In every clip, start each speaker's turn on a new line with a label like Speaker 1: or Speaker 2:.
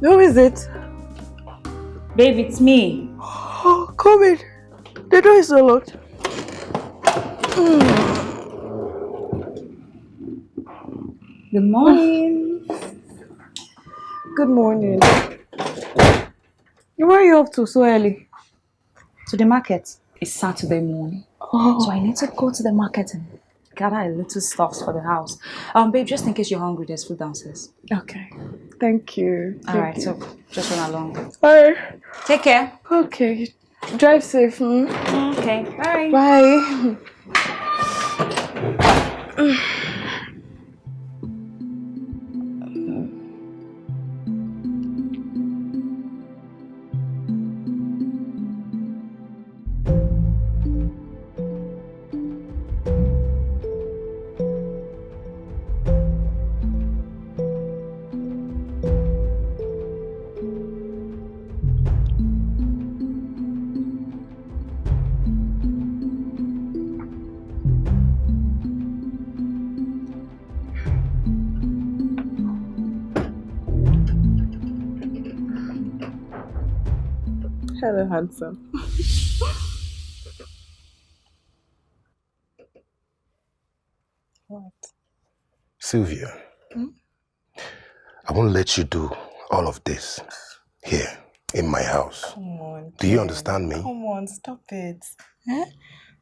Speaker 1: Who is it?
Speaker 2: Babe, it's me.
Speaker 1: Oh, come in. The door is not locked.
Speaker 2: Good morning.
Speaker 1: Good morning. Where are you off to so early?
Speaker 2: To the market. It's Saturday morning.
Speaker 1: Oh.
Speaker 2: So I need to go to the market and gather a little stuff for the house. Babe, just in case you're hungry, there's food downstairs.
Speaker 1: Okay. Thank you.
Speaker 2: Alright, so just run along.
Speaker 1: Alright.
Speaker 2: Take care.
Speaker 1: Okay. Drive safe.
Speaker 2: Okay, bye.
Speaker 1: Bye. Hello, handsome. What?
Speaker 3: Sylvia, I won't let you do all of this here in my house.
Speaker 1: Come on.
Speaker 3: Do you understand me?
Speaker 1: Come on, stop it.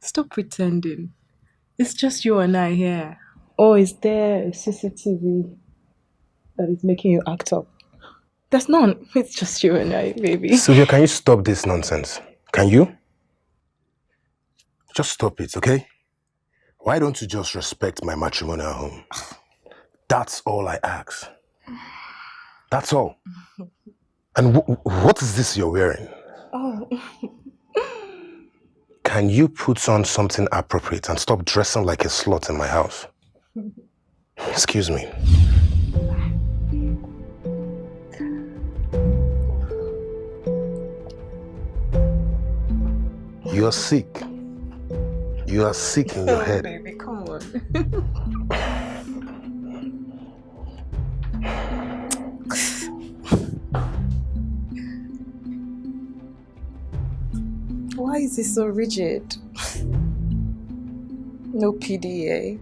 Speaker 1: Stop pretending. It's just you and I here. Or is there a CCTV that is making you act up? There's none. It's just you and I, baby.
Speaker 3: Sylvia, can you stop this nonsense? Can you? Just stop it, okay? Why don't you just respect my matrimonial home? That's all I ask. That's all. And what is this you're wearing?
Speaker 1: Oh.
Speaker 3: Can you put on something appropriate and stop dressing like a slut in my house? Excuse me. You are sick. You are sick in your head.
Speaker 1: Baby, come on. Why is he so rigid? No PDA.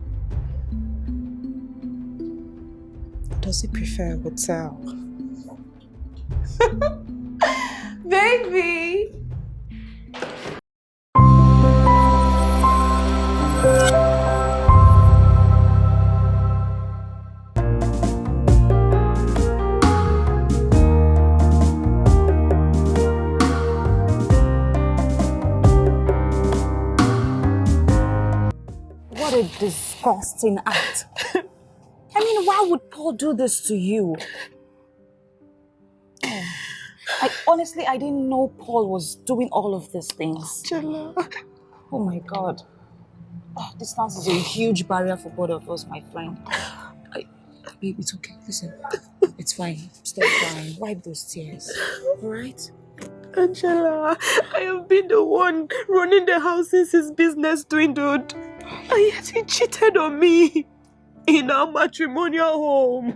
Speaker 1: Does he prefer a hotel? Baby!
Speaker 2: What a disgusting act. I mean, why would Paul do this to you? I didn't know Paul was doing all of these things.
Speaker 1: Angela.
Speaker 2: Oh my God. Distance is a huge barrier for both of us, my friend. Babe, it's okay. Listen, it's fine. Stop crying. Wipe those tears. Alright?
Speaker 1: Angela, I have been the one running the house since his business dwindled. And yet he cheated on me in our matrimonial home.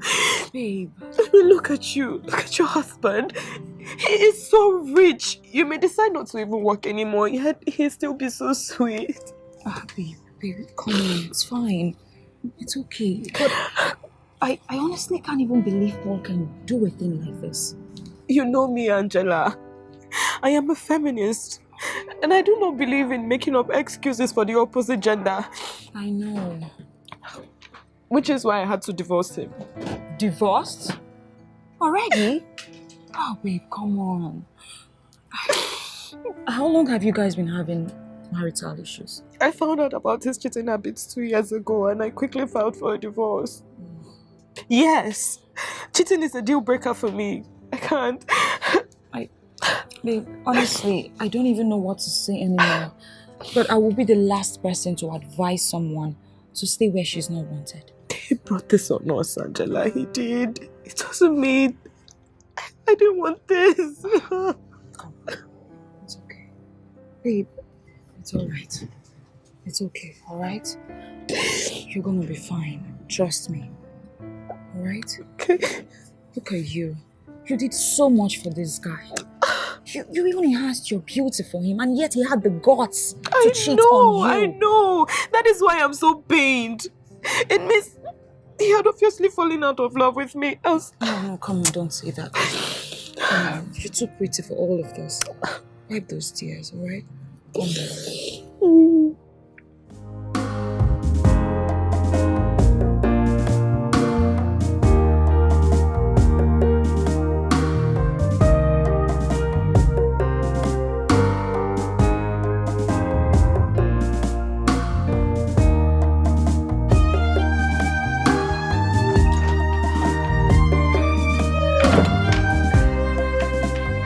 Speaker 2: Babe.
Speaker 1: I mean, look at you. Look at your husband. He is so rich. You may decide not to even work anymore, yet he'll still be so sweet.
Speaker 2: Babe, come on. It's fine. It's okay. But I honestly can't even believe Paul can do a thing like this.
Speaker 1: You know me, Angela. I am a feminist. And I do not believe in making up excuses for the opposite gender.
Speaker 2: I know.
Speaker 1: Which is why I had to divorce him.
Speaker 2: Divorced? Already? Oh, babe, come on. How long have you guys been having marital issues?
Speaker 1: I found out about his cheating habits 2 years ago and I quickly filed for a divorce. Yes, cheating is a deal breaker for me. I can't.
Speaker 2: Babe, honestly, I don't even know what to say anymore. But I will be the last person to advise someone to stay where she's not wanted.
Speaker 1: He brought this on us, Angela. He did. It wasn't me. I didn't want this.
Speaker 2: Come on. It's okay. Babe, it's alright. It's okay, alright? You're gonna be fine. Trust me. Alright?
Speaker 1: Okay.
Speaker 2: Look at you. You did so much for this guy. You even enhanced your beauty for him, and yet he had the guts to cheat on you.
Speaker 1: I know. That is why I'm so pained. It means he had obviously fallen out of love with me. Else...
Speaker 2: No, come on, don't say that. Come on, you're too pretty for all of this. Wipe those tears, alright? Come on.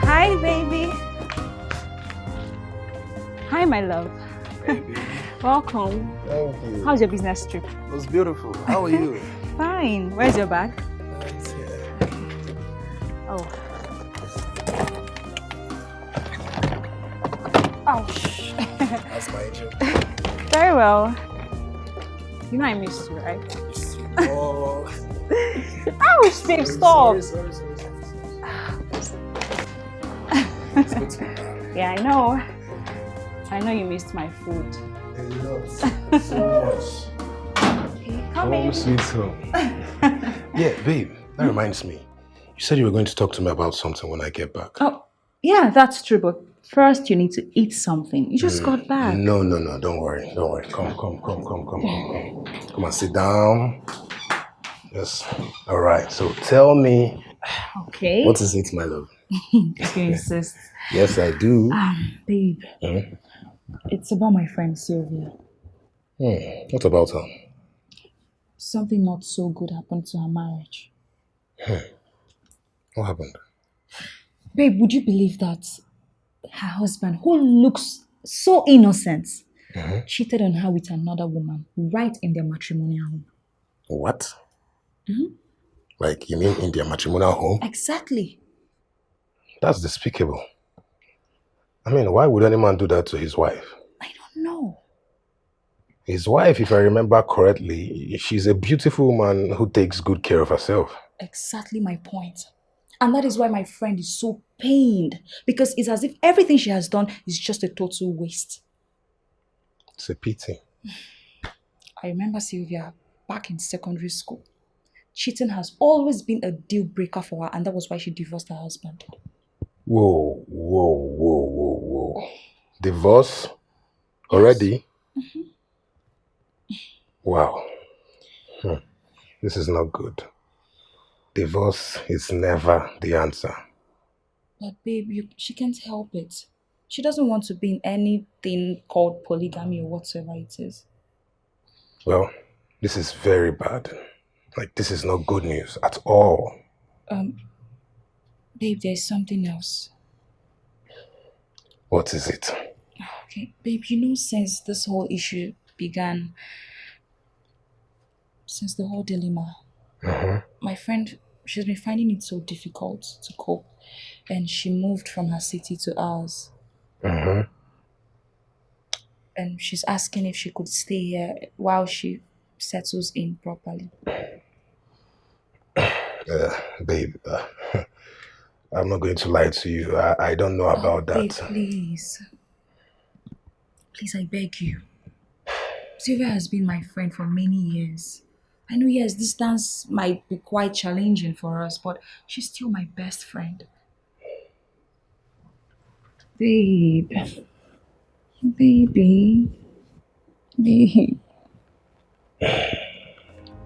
Speaker 4: Hi, baby. Hi, my love. Welcome.
Speaker 3: Thank you.
Speaker 4: How's your business trip?
Speaker 3: It was beautiful. How are you?
Speaker 4: Fine. Where's your bag?
Speaker 3: It's here.
Speaker 4: Oh. Ouch.
Speaker 3: That's my angel.
Speaker 4: Very well. You know I missed you, right?
Speaker 3: Oh.
Speaker 4: Ouch, babe, stop.
Speaker 3: Sorry. It's good to be back.
Speaker 4: Yeah, I know. I know you missed my food.
Speaker 3: A lot. So much.
Speaker 4: Okay, come in.
Speaker 3: Sweet home. Yeah, babe, that reminds me. You said you were going to talk to me about something when I get back.
Speaker 4: Oh, yeah, that's true, but first you need to eat something. You just got back.
Speaker 3: No, don't worry. Come. Come and sit down. Yes. All right, so tell me,
Speaker 4: Okay.
Speaker 3: what is it, my love?
Speaker 4: If you insist.
Speaker 3: Yes, I do.
Speaker 4: Babe,
Speaker 3: Hmm?
Speaker 4: it's about my friend Sylvia.
Speaker 3: What about her?
Speaker 4: Something not so good happened to her marriage.
Speaker 3: What happened?
Speaker 4: Babe, would you believe that her husband, who looks so innocent, cheated on her with another woman right in their matrimonial home?
Speaker 3: What? Like, you mean in their matrimonial home?
Speaker 4: Exactly.
Speaker 3: That's despicable. I mean, why would any man do that to his wife?
Speaker 4: I don't know.
Speaker 3: His wife, if I remember correctly, she's a beautiful woman who takes good care of herself.
Speaker 4: Exactly my point. And that is why my friend is so pained. Because it's as if everything she has done is just a total waste.
Speaker 3: It's a pity.
Speaker 4: I remember Sylvia back in secondary school. Cheating has always been a deal breaker for her, and that was why she divorced her husband.
Speaker 3: Whoa. Divorce? Already? Wow. This is not good. Divorce is never the answer.
Speaker 4: But babe, she can't help it. She doesn't want to be in anything called polygamy or whatsoever it is.
Speaker 3: Well, this is very bad. Like, this is not good news at all.
Speaker 4: Babe, there's something else.
Speaker 3: What is it?
Speaker 4: Okay, babe, since this whole issue began, since the whole dilemma, my friend, she's been finding it so difficult to cope, and she moved from her city to ours. And she's asking if she could stay here while she settles in properly.
Speaker 3: Babe, I'm not going to lie to you. I don't know about that.
Speaker 4: Babe, please. Please, I beg you. Sylvia has been my friend for many years. I know, yes, distance might be quite challenging for us, but she's still my best friend. Babe. Baby. Babe.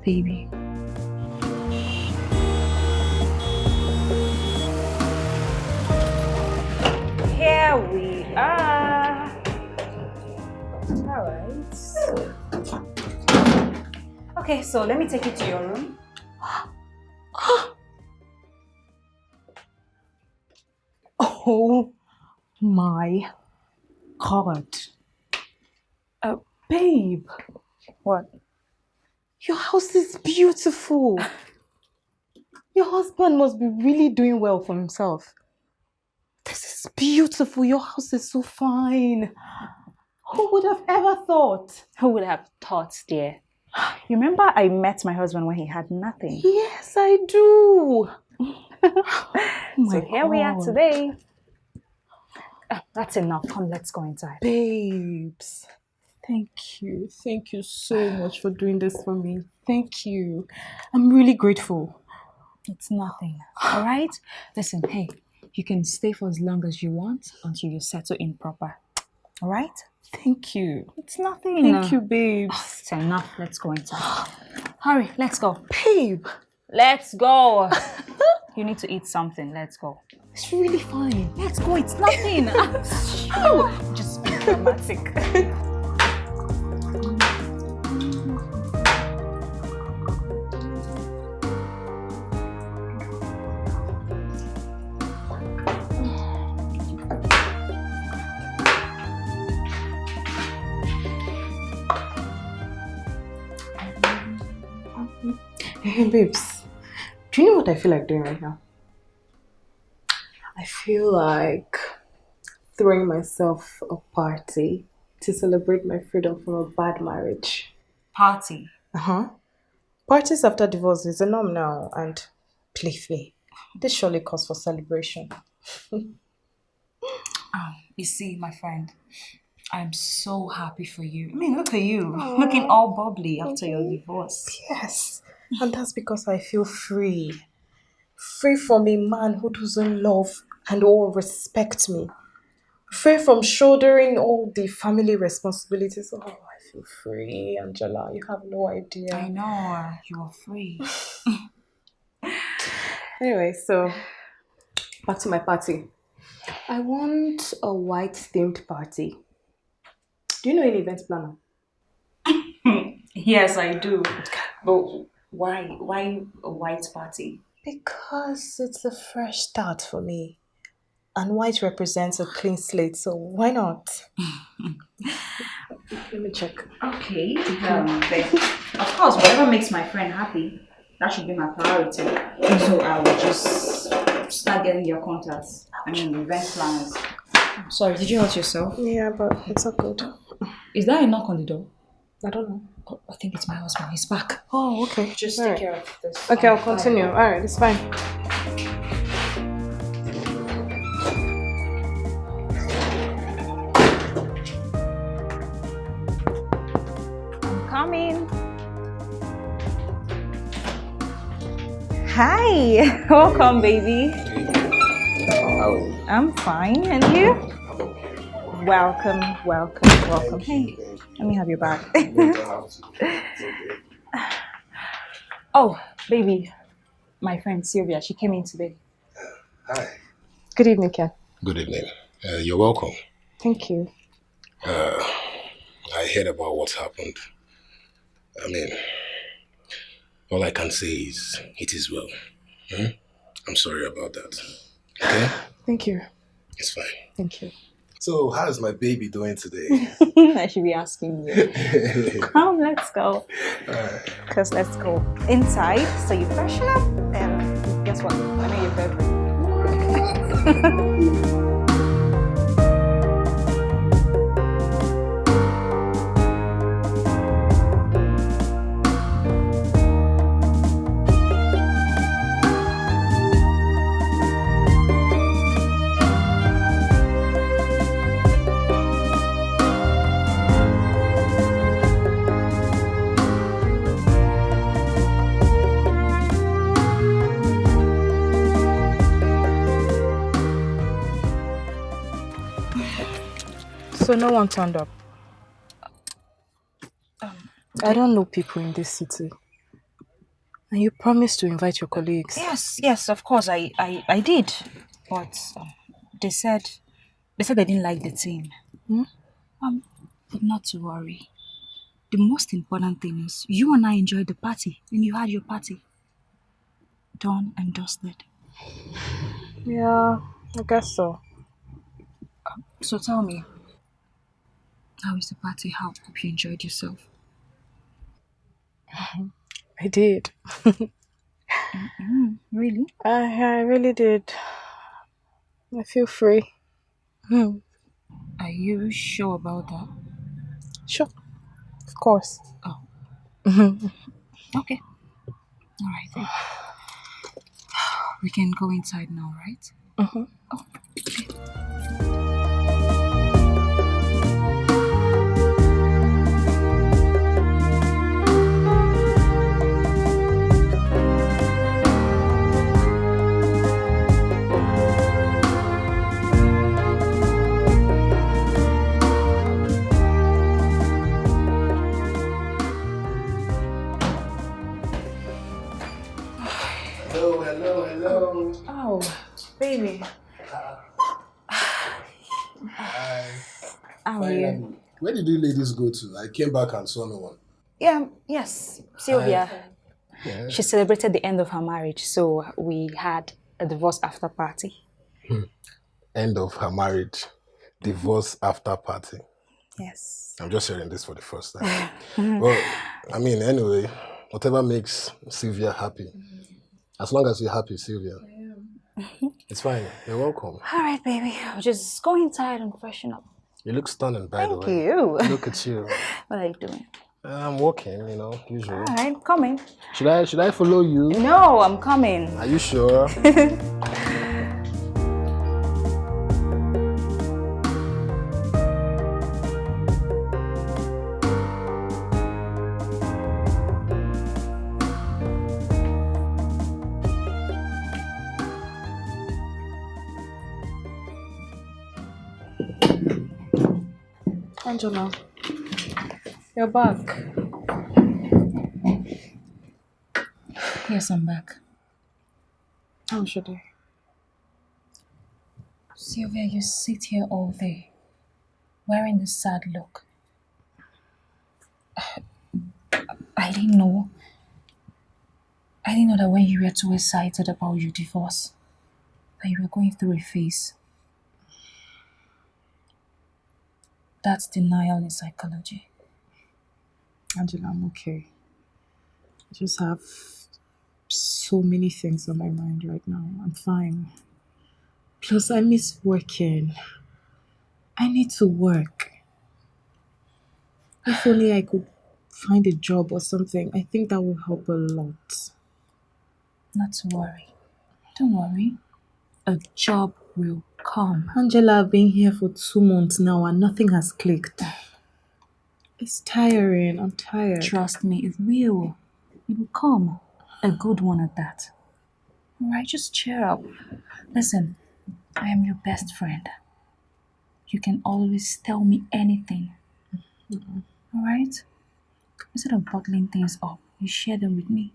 Speaker 4: Baby. Here we are. All right. Okay, so let me take you to your room. Oh my God. Babe. What? Your house is beautiful. Your husband must be really doing well for himself. This is beautiful. Your house is so fine. Who would have ever thought?
Speaker 2: Who would have thought, dear? You remember I met my husband when he had nothing?
Speaker 4: Yes, I do.
Speaker 1: my
Speaker 2: So here we are
Speaker 1: God.
Speaker 2: today. That's enough. Come, let's go inside.
Speaker 1: Babes, thank you. Thank you so much for doing this for me. Thank you. I'm really grateful.
Speaker 2: It's nothing. All right? Listen, hey, you can stay for as long as you want until you settle in proper. All right?
Speaker 1: Thank you.
Speaker 2: It's nothing.
Speaker 1: Thank you, babes.
Speaker 2: It's enough. Let's go inside. Hurry, let's go.
Speaker 1: Babe,
Speaker 2: Let's go. You need to eat something. Let's go.
Speaker 1: it's really fine.
Speaker 2: Let's go. It's nothing. Just be dramatic.
Speaker 1: Hey, babes, do you know what I feel like doing right now? I feel like throwing myself a party to celebrate my freedom from a bad marriage.
Speaker 2: Party.
Speaker 1: Uh-huh. Parties after divorce is a norm now, and believe me, this surely calls for celebration.
Speaker 2: You see, my friend, I'm so happy for you. I mean, look at you, looking all bubbly after your divorce.
Speaker 1: Yes, and that's because I feel free. Free from a man who doesn't love and or respect me. Free from shouldering all the family responsibilities. Oh, I feel free, Angela. You have no
Speaker 2: I
Speaker 1: idea.
Speaker 2: know, you are free.
Speaker 1: Anyway, so back to my party. I want a white themed party. Do you know any event planner?
Speaker 2: Yes, I do. But why? Why a white party?
Speaker 1: Because it's a fresh start for me. And white represents a clean slate, so why not? Let me check.
Speaker 2: Okay. Then, of course, whatever makes my friend happy, that should be my priority. So I will just start getting your contacts. I mean, event planners. Sorry, did you hurt yourself?
Speaker 1: Yeah, but it's all good.
Speaker 2: Is that a knock on the door?
Speaker 1: I don't know.
Speaker 2: Oh, I think it's my husband. He's back.
Speaker 1: Oh, okay.
Speaker 2: Just
Speaker 1: All
Speaker 2: take
Speaker 1: right.
Speaker 2: care of this.
Speaker 1: Okay, I'll continue. All right, it's fine.
Speaker 2: I'm coming. Hi. Welcome, baby. I'm fine. And you? Welcome, welcome, welcome. Hey, let me have your bag. Oh, baby. My friend Sylvia, she came in today.
Speaker 3: Hi.
Speaker 1: Good evening, Ken.
Speaker 3: Good evening. You're welcome.
Speaker 1: Thank you.
Speaker 3: I heard about what's happened. I mean, all I can say is it is well. I'm sorry about that. Okay?
Speaker 1: Thank you.
Speaker 3: It's fine.
Speaker 1: Thank you.
Speaker 3: So, how's my baby doing today?
Speaker 2: I should be asking you. Come, let's go. Because let's go inside so you freshen up. And guess what? I know your favorite.
Speaker 1: So no one turned up? I don't know people in this city. And you promised to invite your colleagues.
Speaker 2: Yes, of course, I did. But they said they didn't like the team. But not to worry. The most important thing is you and I enjoyed the party and you had your party. Done and dusted.
Speaker 1: Yeah, I guess so.
Speaker 2: So tell me, how is the party? How hope you enjoyed yourself?
Speaker 1: I did.
Speaker 2: Really?
Speaker 1: I really did. I feel free.
Speaker 2: Are you sure about that?
Speaker 1: Sure. Of course.
Speaker 2: Oh. Okay. All right then. We can go inside now, right?
Speaker 1: Uh-huh.
Speaker 2: Oh, okay.
Speaker 3: Hello.
Speaker 2: Oh, baby.
Speaker 3: Hi.
Speaker 2: How are you?
Speaker 3: Finally. Where did you ladies go to? I came back and saw no one.
Speaker 2: Yeah, yes, Sylvia.
Speaker 3: Yeah.
Speaker 2: She celebrated the end of her marriage, so we had a divorce after party.
Speaker 3: End of her marriage. Divorce after party.
Speaker 2: Yes.
Speaker 3: I'm just hearing this for the first time. Well, I mean, anyway, whatever makes Sylvia happy. As long as you're happy, Sylvia. It's fine. You're welcome.
Speaker 2: All right, baby. I'll just go inside and freshen up.
Speaker 3: You look stunning, by the
Speaker 2: Thank
Speaker 3: way.
Speaker 2: you.
Speaker 3: Look at you.
Speaker 2: What are you doing?
Speaker 3: I'm walking, usual.
Speaker 2: All right, coming.
Speaker 3: Should I follow you?
Speaker 2: No, I'm coming.
Speaker 3: Are you sure?
Speaker 1: Angela, you're back.
Speaker 2: Yes, I'm back.
Speaker 1: How should I?
Speaker 2: Sylvia, you sit here all day, wearing this sad look. I didn't know. I didn't know that when you were too excited about your divorce, that you were going through a phase. That's denial in psychology.
Speaker 1: Angela, I'm okay. I just have so many things on my mind right now. I'm fine. Plus, I miss working. I need to work. If only I could find a job or something, I think that will help a lot.
Speaker 2: Not to worry. Don't worry. A job will come.
Speaker 1: Angela, I've been here for 2 months now and nothing has clicked. It's tiring. I'm tired.
Speaker 2: Trust me, it will. It will come. A good one at that. Alright, just cheer up. Listen, I am your best friend. You can always tell me anything. Alright? Instead of bottling things up, you share them with me.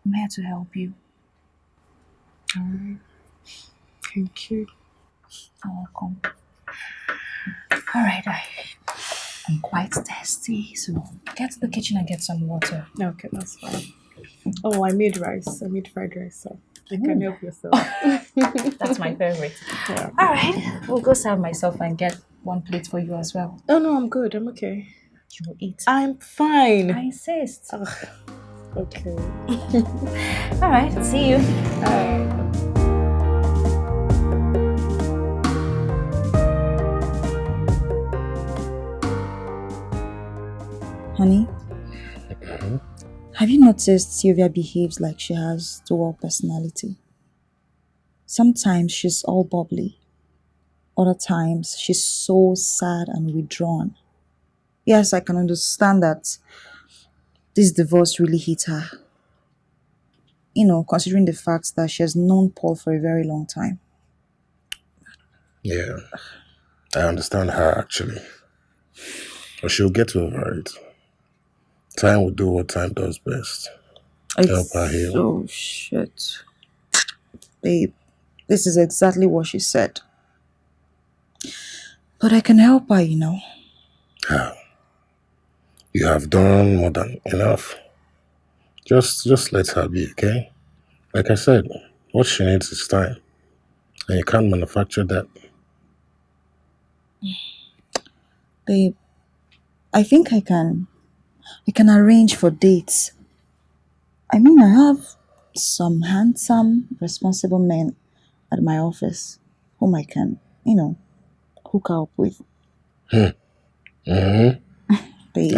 Speaker 2: I'm here to help you.
Speaker 1: Alright. Thank you.
Speaker 2: You're welcome. Alright, I'm quite thirsty, so get to the kitchen and get some water.
Speaker 1: Okay, that's fine. Oh, I made rice. I made fried rice, so you can help yourself.
Speaker 2: That's my favorite.
Speaker 1: Yeah.
Speaker 2: Alright, we'll go serve myself and get one plate for you as well.
Speaker 1: Oh no, I'm good. I'm okay.
Speaker 2: You will eat.
Speaker 1: I'm fine.
Speaker 2: I insist.
Speaker 1: Ugh. Okay.
Speaker 2: Alright, see you. Honey, have you noticed Sylvia behaves like she has dual personality? Sometimes she's all bubbly. Other times she's so sad and withdrawn. Yes, I can understand that this divorce really hit her. Considering the fact that she has known Paul for a very long time.
Speaker 3: Yeah, I understand her actually. But she'll get over it. Time will do what time does best. Help her heal.
Speaker 2: Oh, shit. Babe, this is exactly what she said. But I can help her,
Speaker 3: How? You have done more than enough. Just let her be, okay? Like I said, what she needs is time. And you can't manufacture that.
Speaker 2: Babe, I think I can arrange for dates. I mean, I have some handsome, responsible men at my office whom I can, hook her up with.
Speaker 3: Mm-hmm.
Speaker 2: Babe.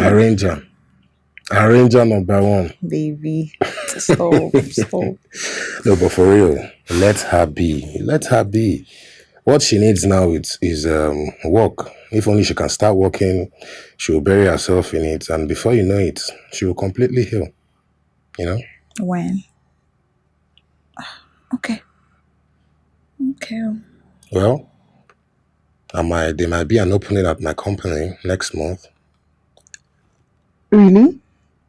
Speaker 3: Arranger number one.
Speaker 2: Baby, stop.
Speaker 3: No, but for real, Let her be. Let her be. What she needs now is work. If only she can start working, she will bury herself in it, and before you know it, she will completely heal. You know?
Speaker 2: When? Okay. Okay.
Speaker 3: Well, there might be an opening at my company next month.
Speaker 1: Really?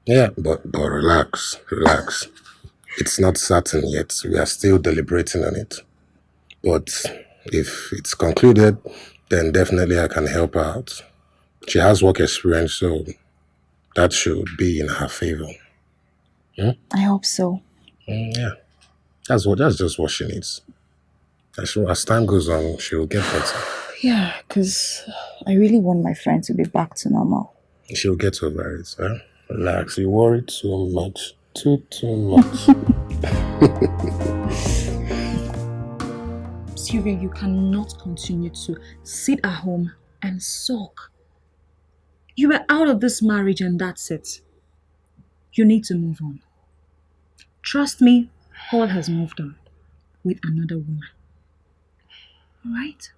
Speaker 3: Yeah, but relax, relax. It's not certain yet. We are still deliberating on it. But if it's concluded, then definitely I can help her out. She has work experience, so that should be in her favor.
Speaker 2: I hope so.
Speaker 3: Yeah, that's just what she needs. As time goes on, she will get better.
Speaker 2: Yeah, because I really want my friend to be back to normal.
Speaker 3: She'll get over it. Huh? Relax. You worry too much. Too much.
Speaker 2: Sylvia, you cannot continue to sit at home and sulk. You were out of this marriage and that's it. You need to move on. Trust me, Paul has moved on with another woman. Alright?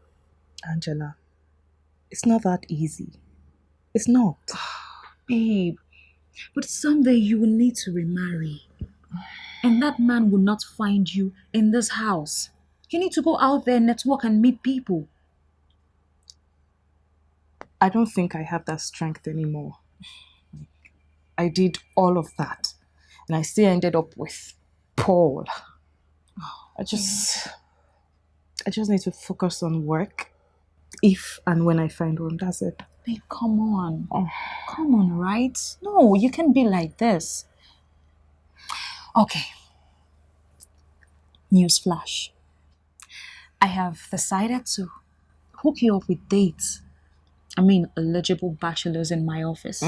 Speaker 1: Angela, it's not that easy. It's not.
Speaker 2: Babe, but someday you will need to remarry. And that man will not find you in this house. You need to go out there, network, and meet people.
Speaker 1: I don't think I have that strength anymore. I did all of that, and I still ended up with Paul. I just need to focus on work. If and when I find one, that's it.
Speaker 2: Babe, come on. Come on, right? No, you can't be like this. Okay. Newsflash. I have decided to hook you up with dates. I mean, eligible bachelors in my office.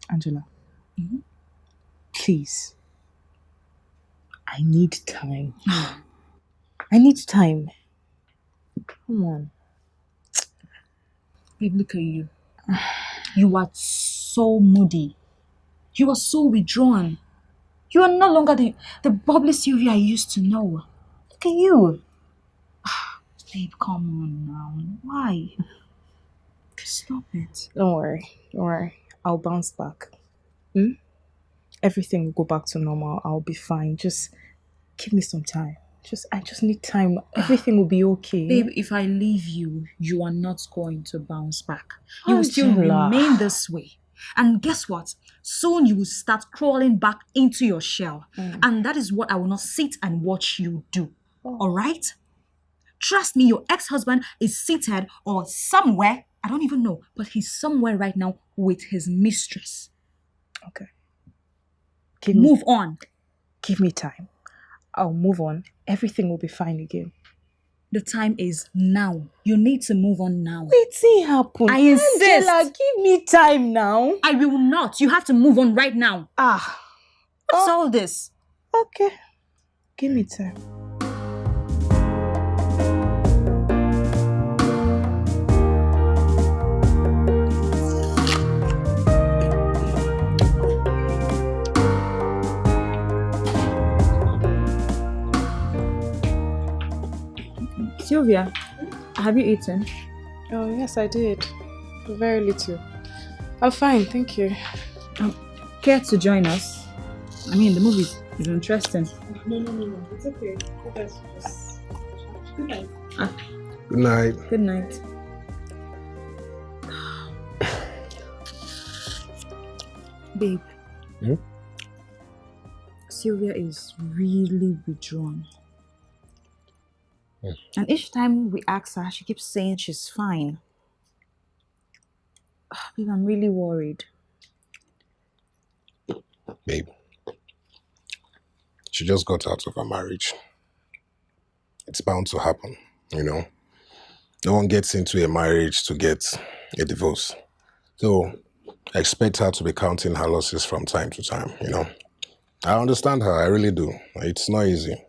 Speaker 1: Angela, please. I need time. I need time. Come on.
Speaker 2: Babe, look at you. You are so moody. You are so withdrawn. You are no longer the bubbly Sylvia I used to know. Look at you. Babe, come on now. Why? Stop it.
Speaker 1: Don't worry. Don't worry. I'll bounce back. Everything will go back to normal. I'll be fine. Just give me some time. I just need time. Everything will be okay.
Speaker 2: Babe, if I leave you, you are not going to bounce back. You will still
Speaker 1: Angela.
Speaker 2: remain this way. And guess what? Soon you will start crawling back into your shell. And that is what I will not sit and watch you do. Alright? Trust me, your ex-husband is seated or somewhere, I don't even know, but he's somewhere right now with his mistress.
Speaker 1: Okay.
Speaker 2: Move on.
Speaker 1: Give me time. I'll move on. Everything will be fine again.
Speaker 2: The time is now. You need to move on now.
Speaker 1: Waiting happen.
Speaker 2: I insist.
Speaker 1: Angela, give me time now.
Speaker 2: I will not. You have to move on right now. What's
Speaker 1: Oh.
Speaker 2: all this?
Speaker 1: Okay. Give me time.
Speaker 2: Sylvia, have you eaten?
Speaker 1: Oh, yes, I did. Very little. I'm fine, thank you.
Speaker 2: Care to join us? I mean, the movie is interesting.
Speaker 1: No. It's okay. Good night.
Speaker 3: Good night.
Speaker 2: Good night. Babe. Sylvia is really withdrawn. And each time we ask her, she keeps saying she's fine. Babe, I'm really worried.
Speaker 3: Babe, she just got out of a marriage. It's bound to happen, you know. No one gets into a marriage to get a divorce. So I expect her to be counting her losses from time to time, you know. I understand her, I really do. It's not easy.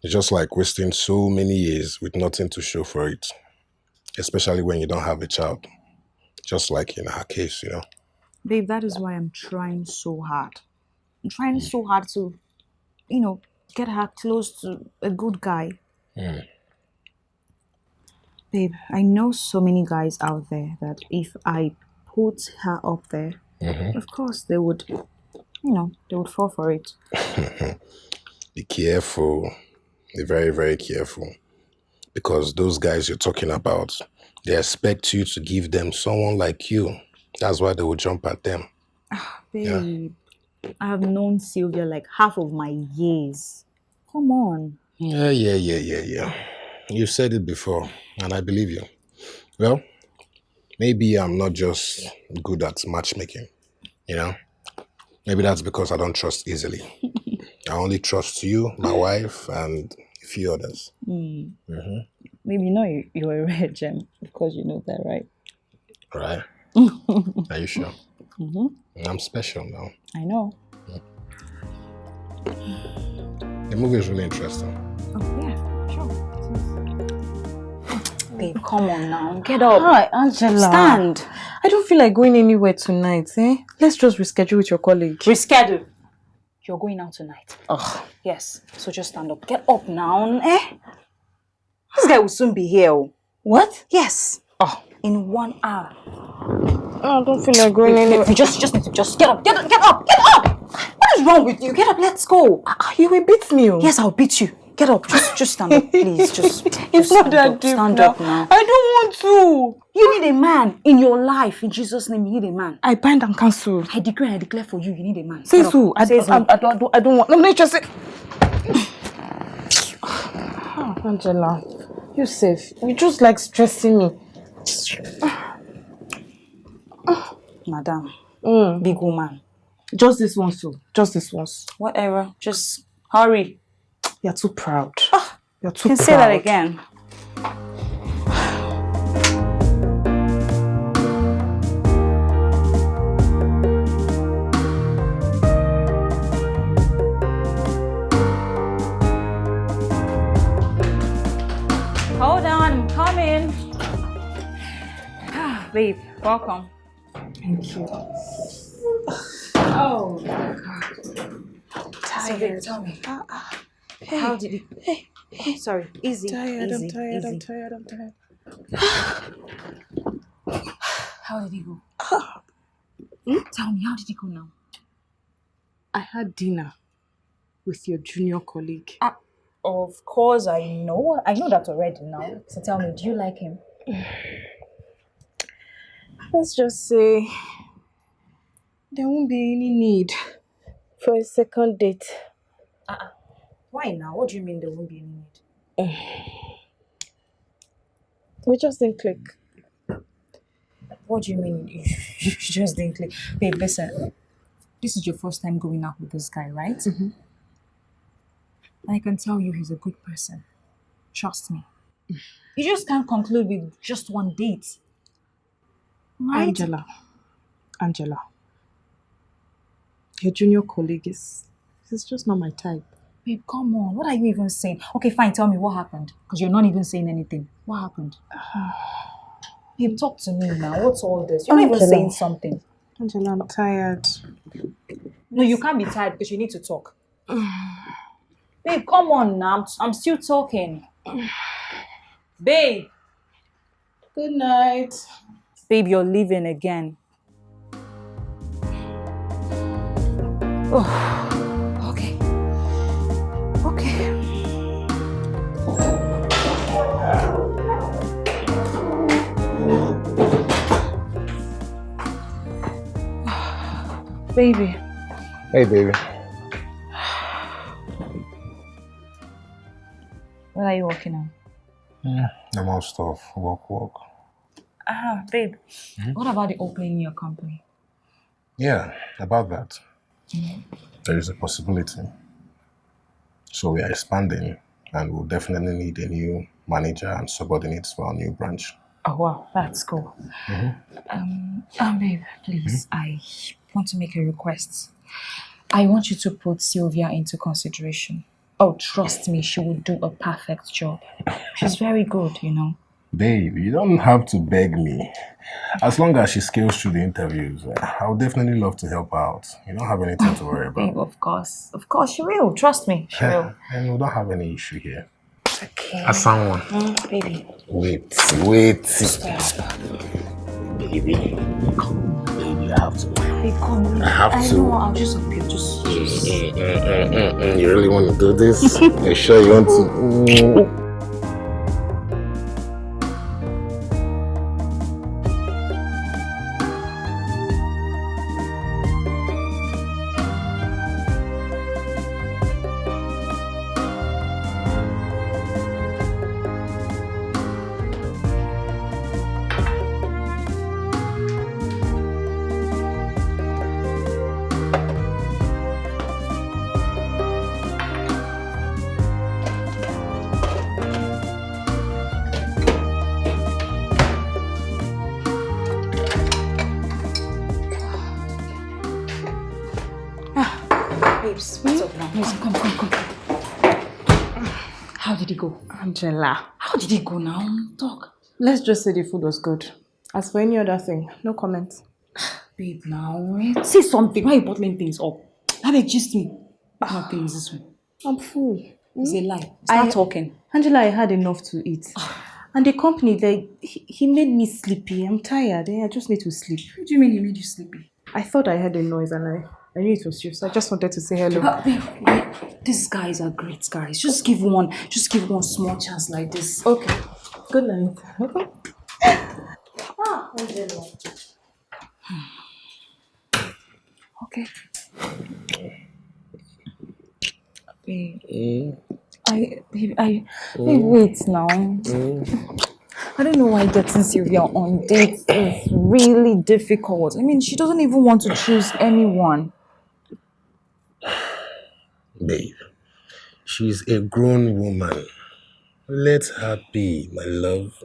Speaker 3: It's just like wasting so many years with nothing to show for it, especially when you don't have a child. Just like in her case, you know.
Speaker 2: Babe, that is why I'm trying so hard. I'm trying so hard to get her close to a good guy. Babe, I know so many guys out there that if I put her up there, of course they would, they would fall for it.
Speaker 3: Be careful. Be very, very careful. Because those guys you're talking about, they expect you to give them someone like you. That's why they will jump at them.
Speaker 2: Babe, I have known Sylvia like half of my years. Come on.
Speaker 3: Yeah. You said it before, and I believe you. Well, maybe I'm not just good at matchmaking, you know? Maybe that's because I don't trust easily. I only trust you, my wife, and a few others.
Speaker 2: Maybe you're a rare gem. Of course you know that, right?
Speaker 3: Right? Are you sure? I'm special now.
Speaker 2: I know.
Speaker 3: The movie is really interesting.
Speaker 2: Oh, yeah, sure. Babe, come on now. Get up.
Speaker 4: Hi, Angela.
Speaker 2: Stand.
Speaker 4: I don't feel like going anywhere tonight, eh? Let's just reschedule with your colleague.
Speaker 2: Reschedule. You're going out tonight.
Speaker 4: Ugh.
Speaker 2: Yes, so just stand up. Get up now, eh? This guy will soon be here.
Speaker 4: What?
Speaker 2: Yes.
Speaker 4: Oh.
Speaker 2: In 1 hour.
Speaker 4: I don't feel like going anywhere.
Speaker 2: You just need to just get up. Get up. Get up. What is wrong with you? Get up. Let's go.
Speaker 4: You will beat me.
Speaker 2: Yes, I'll beat you. Get up. Just stand up, please.
Speaker 4: It's not that deep.
Speaker 2: Stand up now.
Speaker 4: I don't want to.
Speaker 2: You need a man in your life. In Jesus' name, you need a man.
Speaker 4: I bind and cancel.
Speaker 2: I declare for you. You need a man.
Speaker 4: Say so. I don't want. I'm not interested. Angela, you safe. You just like stressing me.
Speaker 2: Madam, big woman.
Speaker 4: Just this once, so. Just this once.
Speaker 2: Whatever. Just hurry.
Speaker 4: You're too proud. You're too
Speaker 2: You
Speaker 4: proud.
Speaker 2: can say that again. Hold on, I'm coming. Babe, welcome.
Speaker 4: Thank you.
Speaker 2: Oh, God. So, babe, tell me. How did it... Hey. Sorry, easy.
Speaker 4: I'm tired.
Speaker 2: How did it go? Tell me, how did it go now?
Speaker 4: I had dinner with your junior colleague.
Speaker 2: Of course, I know that already now. So tell me, do you like him?
Speaker 4: Let's just say there won't be any need for a second date.
Speaker 2: Why now? What do you mean there won't be any need?
Speaker 4: We just didn't click.
Speaker 2: What do you mean you just didn't click? Babe, listen. This is your first time going out with this guy, right? I can tell you he's a good person. Trust me. You just can't conclude with just one date. Right?
Speaker 4: Angela. Your junior colleague is just not my type.
Speaker 2: Babe, come on. What are you even saying? Okay, fine. Tell me what happened. Because you're not even saying anything. What happened? Babe, talk to me now. What's all this? You're not even saying something.
Speaker 4: Angela, I'm tired.
Speaker 2: No, you can't be tired because you need to talk. Babe, come on now. I'm still talking. Babe.
Speaker 4: Good night.
Speaker 2: Babe, you're leaving again. Oh, okay.
Speaker 4: Baby.
Speaker 3: Hey, baby.
Speaker 2: What are you working on?
Speaker 3: Normal stuff. Work.
Speaker 2: Babe. What about the opening in your company?
Speaker 3: Yeah, about that. There is a possibility. So we are expanding and we'll definitely need a new manager and subordinates for our new branch.
Speaker 2: Oh, wow. That's cool. Babe, please, I want to make a request. I want you to put Sylvia into consideration. Oh, trust me, she will do a perfect job. She's very good, you know.
Speaker 3: Babe, you don't have to beg me. As long as she scales through the interviews, I would definitely love to help out. You don't have anything to worry
Speaker 2: Babe,
Speaker 3: about.
Speaker 2: of course she will. Trust me, she will.
Speaker 3: And we don't have any issue here.
Speaker 2: Okay.
Speaker 3: As someone.
Speaker 2: Baby.
Speaker 3: Wait. Baby. Baby, I have to.
Speaker 2: Babe, come.
Speaker 3: I have to.
Speaker 2: know, I'll just appeal. Just.
Speaker 3: You really want to do this? You sure you want to?
Speaker 2: Babes, what's up now? Listen, come. How did it go?
Speaker 1: Angela,
Speaker 2: How did it go now? Talk.
Speaker 1: let's just say the food was good. As for any other thing, no comment.
Speaker 2: Babe, now. Say something. Why are you bottling things up? Have it just me. Nothing is this one.
Speaker 1: I'm full.
Speaker 2: It's a lie. Start talking.
Speaker 1: Angela, I had enough to eat. And the company, he made me sleepy. I'm tired. I just need to sleep.
Speaker 2: What do you mean he made you sleepy?
Speaker 1: I thought I heard a noise and I knew it was you, so I just wanted to say hello.
Speaker 2: Babe, these guys are great guys. Just give one small chance like this.
Speaker 1: Okay. Good night. Angela.
Speaker 2: Okay. Babe, wait now. I don't know why getting Sylvia on dates is really difficult. I mean, she doesn't even want to choose anyone.
Speaker 3: Babe, she's a grown woman. Let her be, my love.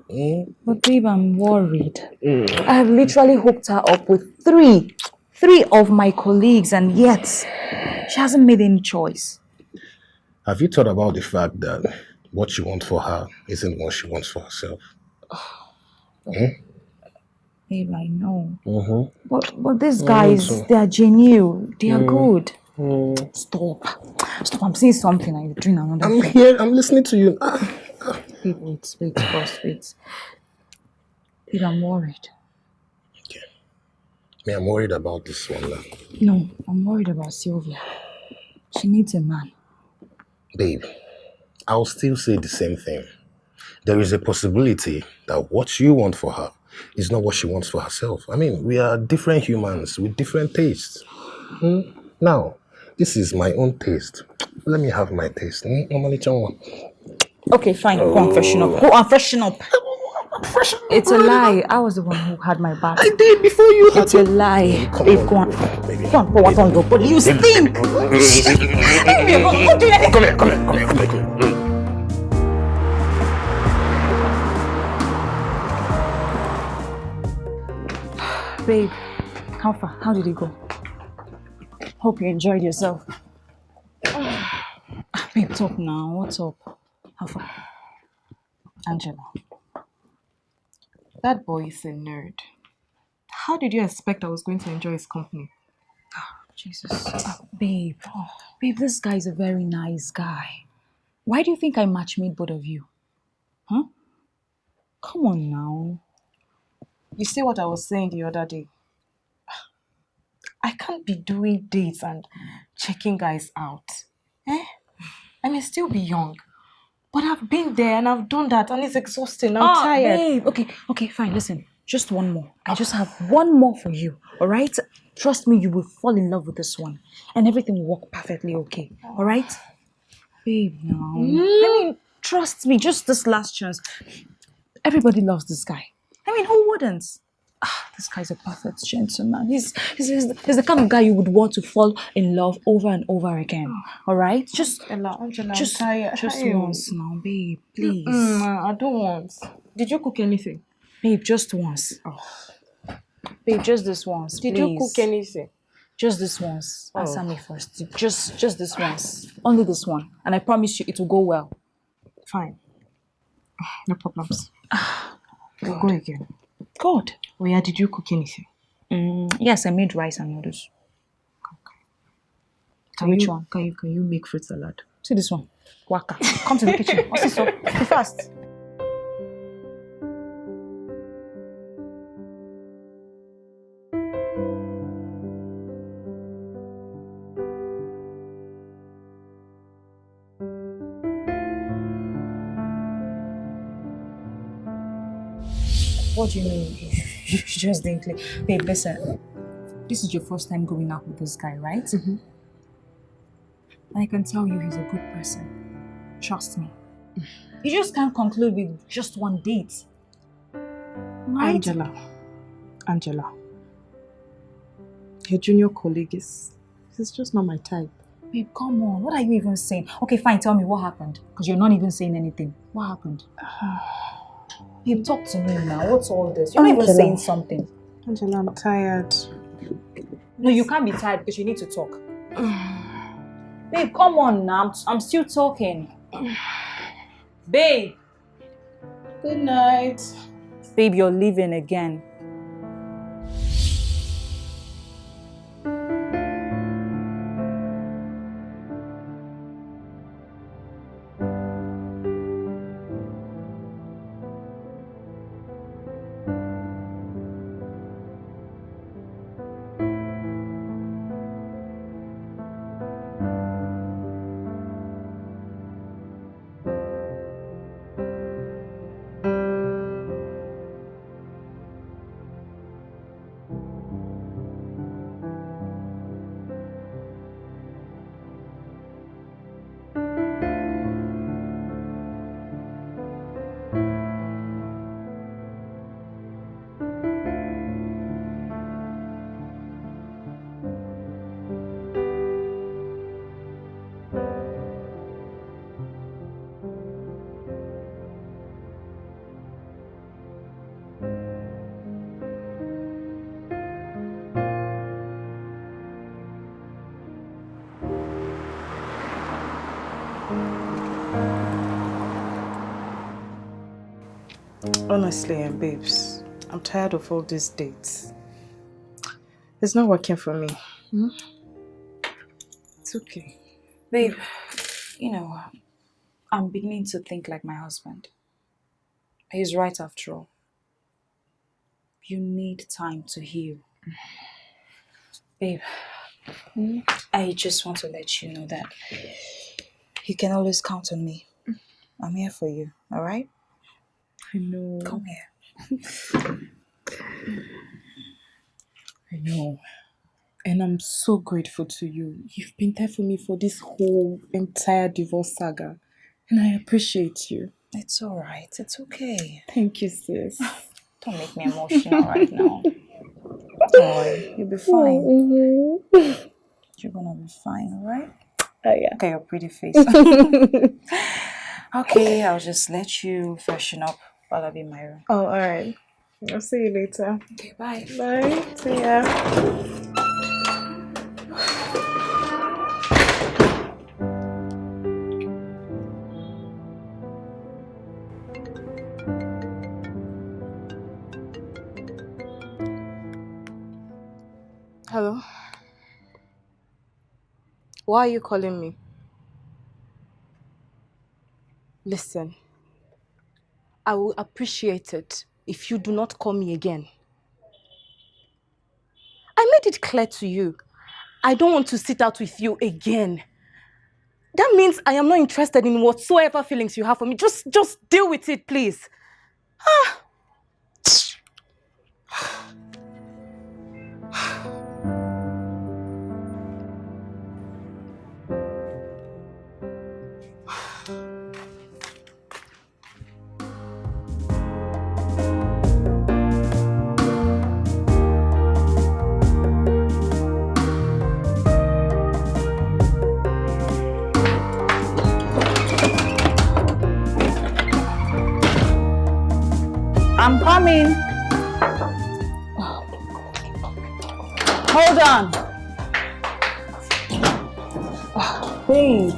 Speaker 2: But babe, I'm worried. I have literally hooked her up with three of my colleagues, and yet she hasn't made any choice.
Speaker 3: Have you thought about the fact that what you want for her isn't what she wants for herself?
Speaker 2: Babe, I know. But these guys, they are genuine. They are good. Stop. I'm saying something and you're doing another
Speaker 3: I'm
Speaker 2: thing.
Speaker 3: here. I'm listening to you.
Speaker 2: Babe, wait, first, wait. Babe, I'm worried.
Speaker 3: Okay. Me, I'm worried about this one now.
Speaker 2: No, I'm worried about Sylvia. She needs a man.
Speaker 3: Babe, I'll still say the same thing. There is a possibility that what you want for her is not what she wants for herself. I mean, we are different humans with different tastes. Now, this is my own taste. Let me have my taste.
Speaker 2: Okay, fine. Go and freshen up. It's a lie. I was the one who had my back.
Speaker 3: I did before you had
Speaker 2: It's a lie. Babe, go on. Go on, pour water on your body. You stink!
Speaker 3: Come here.
Speaker 2: Babe, how far? How did it go? Hope you enjoyed yourself. Babe, talk now. What's up? How far?
Speaker 1: Angela, that boy is a nerd. How did you expect I was going to enjoy his company?
Speaker 2: Jesus. Babe, this guy is a very nice guy. Why do you think I match-made both of you? Huh? Come on now.
Speaker 1: You see what I was saying the other day? I can't be doing dates and checking guys out. I may still be young, but I've been there and I've done that and it's exhausting. I'm tired.
Speaker 2: Babe. Okay, fine. Listen, just one more. I just have one more for you, all right? Trust me, you will fall in love with this one and everything will work perfectly okay, all right? Babe, now. I mean, trust me, just this last chance. Everybody loves this guy. I mean, who wouldn't? This guy's a perfect gentleman. He's the kind of guy you would want to fall in love over and over again. All right?
Speaker 1: Angela, I'm tired.
Speaker 2: Just once now, babe, please.
Speaker 1: I don't want. Did you cook anything?
Speaker 2: Babe, just once. Babe, just this once,
Speaker 1: Did
Speaker 2: please.
Speaker 1: you cook anything?
Speaker 2: Just this once. Answer me first. Just this once. Only this one. And I promise you it will go well.
Speaker 1: Fine. No problems.
Speaker 2: We'll go again.
Speaker 4: God. Oh yeah, did you cook anything?
Speaker 2: Yes, I made rice and noodles. Which one?
Speaker 1: Can you make fruit salad?
Speaker 2: See this one. Waka. Come to the kitchen. What's this? Be fast. What do you mean? You just didn't click. Babe, listen. This is your first time going out with this guy, right?
Speaker 1: Mm-hmm.
Speaker 2: And I can tell you he's a good person. Trust me. You just can't conclude with just one date. Right?
Speaker 1: Angela. Your junior colleague is just not my type.
Speaker 2: Babe, come on. What are you even saying? Okay, fine. Tell me what happened. Because you're not even saying anything. What happened? Babe, talk to me now. What's all this? You're not even saying something.
Speaker 1: Angela, I'm tired.
Speaker 2: No, you can't be tired because you need to talk. Babe, come on now. I'm still talking. Babe.
Speaker 1: Good night.
Speaker 2: Babe, you're leaving again.
Speaker 1: Honestly, babes, I'm tired of all these dates. It's not working for me.
Speaker 2: It's okay. Babe, you know, I'm beginning to think like my husband. He's right after all. You need time to heal. Babe, I just want to let you know that you can always count on me. I'm here for you, alright?
Speaker 1: I know.
Speaker 2: Come here.
Speaker 1: I know. And I'm so grateful to you. You've been there for me for this whole entire divorce saga. And I appreciate you.
Speaker 2: It's alright. It's okay.
Speaker 1: Thank you, sis.
Speaker 2: Don't make me emotional right now. Don't worry. You'll be fine. You're gonna be fine, alright?
Speaker 1: Oh, yeah.
Speaker 2: Okay, your pretty face. Okay, I'll just let you freshen up while I be in my room.
Speaker 1: Oh, alright. I'll see you later.
Speaker 2: Okay, bye.
Speaker 1: Bye. See ya. Hello? Why are you calling me? Listen, I will appreciate it if you do not call me again. I made it clear to you. I don't want to sit out with you again. That means I am not interested in whatsoever feelings you have for me. Just deal with it, please.
Speaker 2: I'm coming. Hold on. Babe.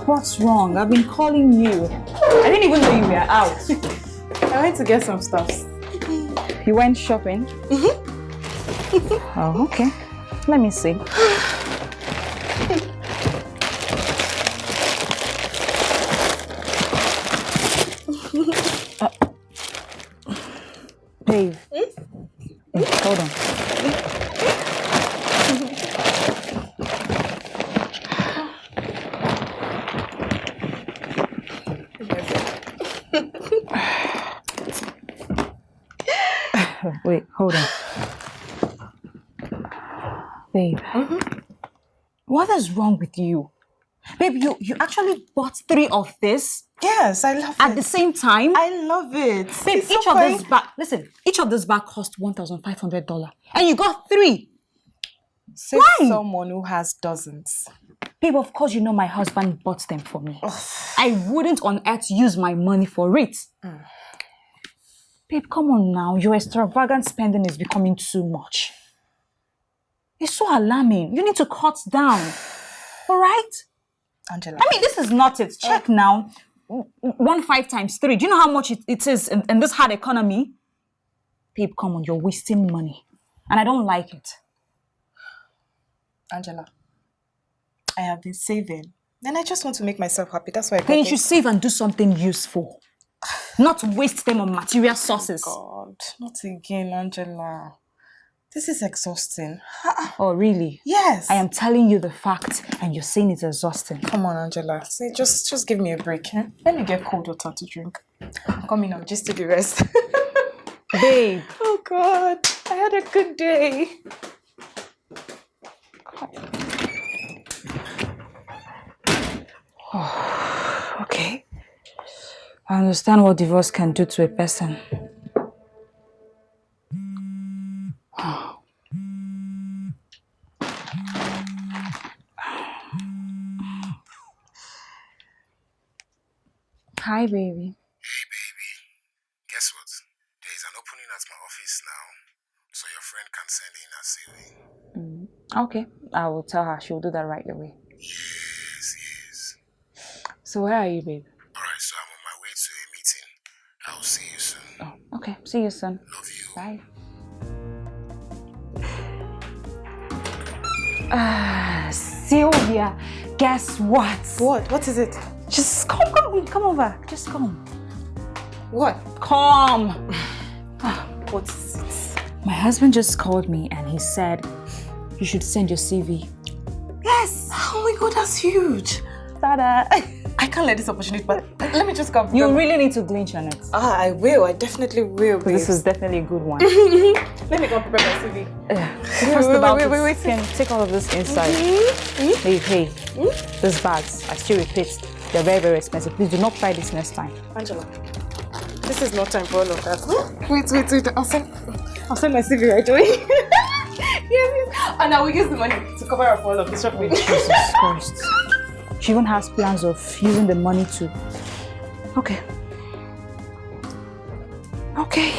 Speaker 2: What's wrong? I've been calling you. I didn't even know you were out.
Speaker 1: I went to get some stuff.
Speaker 2: You went shopping? Oh, okay. Let me see. Babe. Hold on. Wait, hold on. Babe. What is wrong with you? Babe, you actually bought 3 of this?
Speaker 1: Yes, I love
Speaker 2: At
Speaker 1: it.
Speaker 2: the same time?
Speaker 1: I love it.
Speaker 2: Babe,
Speaker 1: It's
Speaker 2: each
Speaker 1: so
Speaker 2: of
Speaker 1: fine.
Speaker 2: this bag, listen, each of this bag cost $1,500. And you got 3.
Speaker 1: Save
Speaker 2: Why?
Speaker 1: someone who has dozens.
Speaker 2: Babe, of course you know my husband bought them for me. I wouldn't on earth use my money for it. Babe, come on now. Your extravagant spending is becoming too much. It's so alarming. You need to cut down. All right?
Speaker 1: Angela.
Speaker 2: I mean, this is not it. Check now. 1.5 times 3. Do you know how much it is in this hard economy? Babe, come on. You're wasting money. And I don't like it.
Speaker 1: Angela, I have been saving. And I just want to make myself happy. That's why I got
Speaker 2: Then you
Speaker 1: this.
Speaker 2: should save and do something useful. Not waste them on material sources.
Speaker 1: God, not again, Angela. This is exhausting.
Speaker 2: Oh, really?
Speaker 1: Yes.
Speaker 2: I am telling you the fact and you're saying it's exhausting.
Speaker 1: Come on, Angela. See, just give me a break. Eh? Let me get cold water to drink. Come in, I'm just to the rest.
Speaker 2: Babe.
Speaker 1: Oh, God. I had a good day.
Speaker 2: Okay. I understand what divorce can do to a person. Hi, baby.
Speaker 3: Hey, baby. Guess what? There is an opening at my office now, so your friend can send in her CV.
Speaker 2: Okay, I will tell her. She'll do that right away.
Speaker 3: Yes.
Speaker 2: So where are you, babe?
Speaker 3: Alright, so I'm on my way to a meeting. I'll see you soon.
Speaker 2: Oh, okay. See you soon.
Speaker 3: Love you.
Speaker 2: Bye. Sylvia, guess what?
Speaker 1: What? What is it?
Speaker 2: Just come over. Just come.
Speaker 1: What?
Speaker 2: Come.
Speaker 1: What is it?
Speaker 2: My husband just called me and he said you should send your CV. Yes.
Speaker 1: Oh my God, that's huge.
Speaker 2: Ta-da.
Speaker 1: I can't let this opportunity pass. Let me just come.
Speaker 2: You really need to clench on it.
Speaker 1: I will. I definitely will.
Speaker 2: This is definitely a good one.
Speaker 1: Let me go prepare my CV.
Speaker 2: Wait. Can take all of this inside. Hey. These bags, I still repeat, they're very, very expensive. Please do not try this next time.
Speaker 1: Angela, this is not time for all of that. Wait. I'll send my CV right away. yes. And I will use the money to cover up all of the shopping.
Speaker 2: Jesus Christ. She even has plans of using the money to... Okay.
Speaker 3: Okay.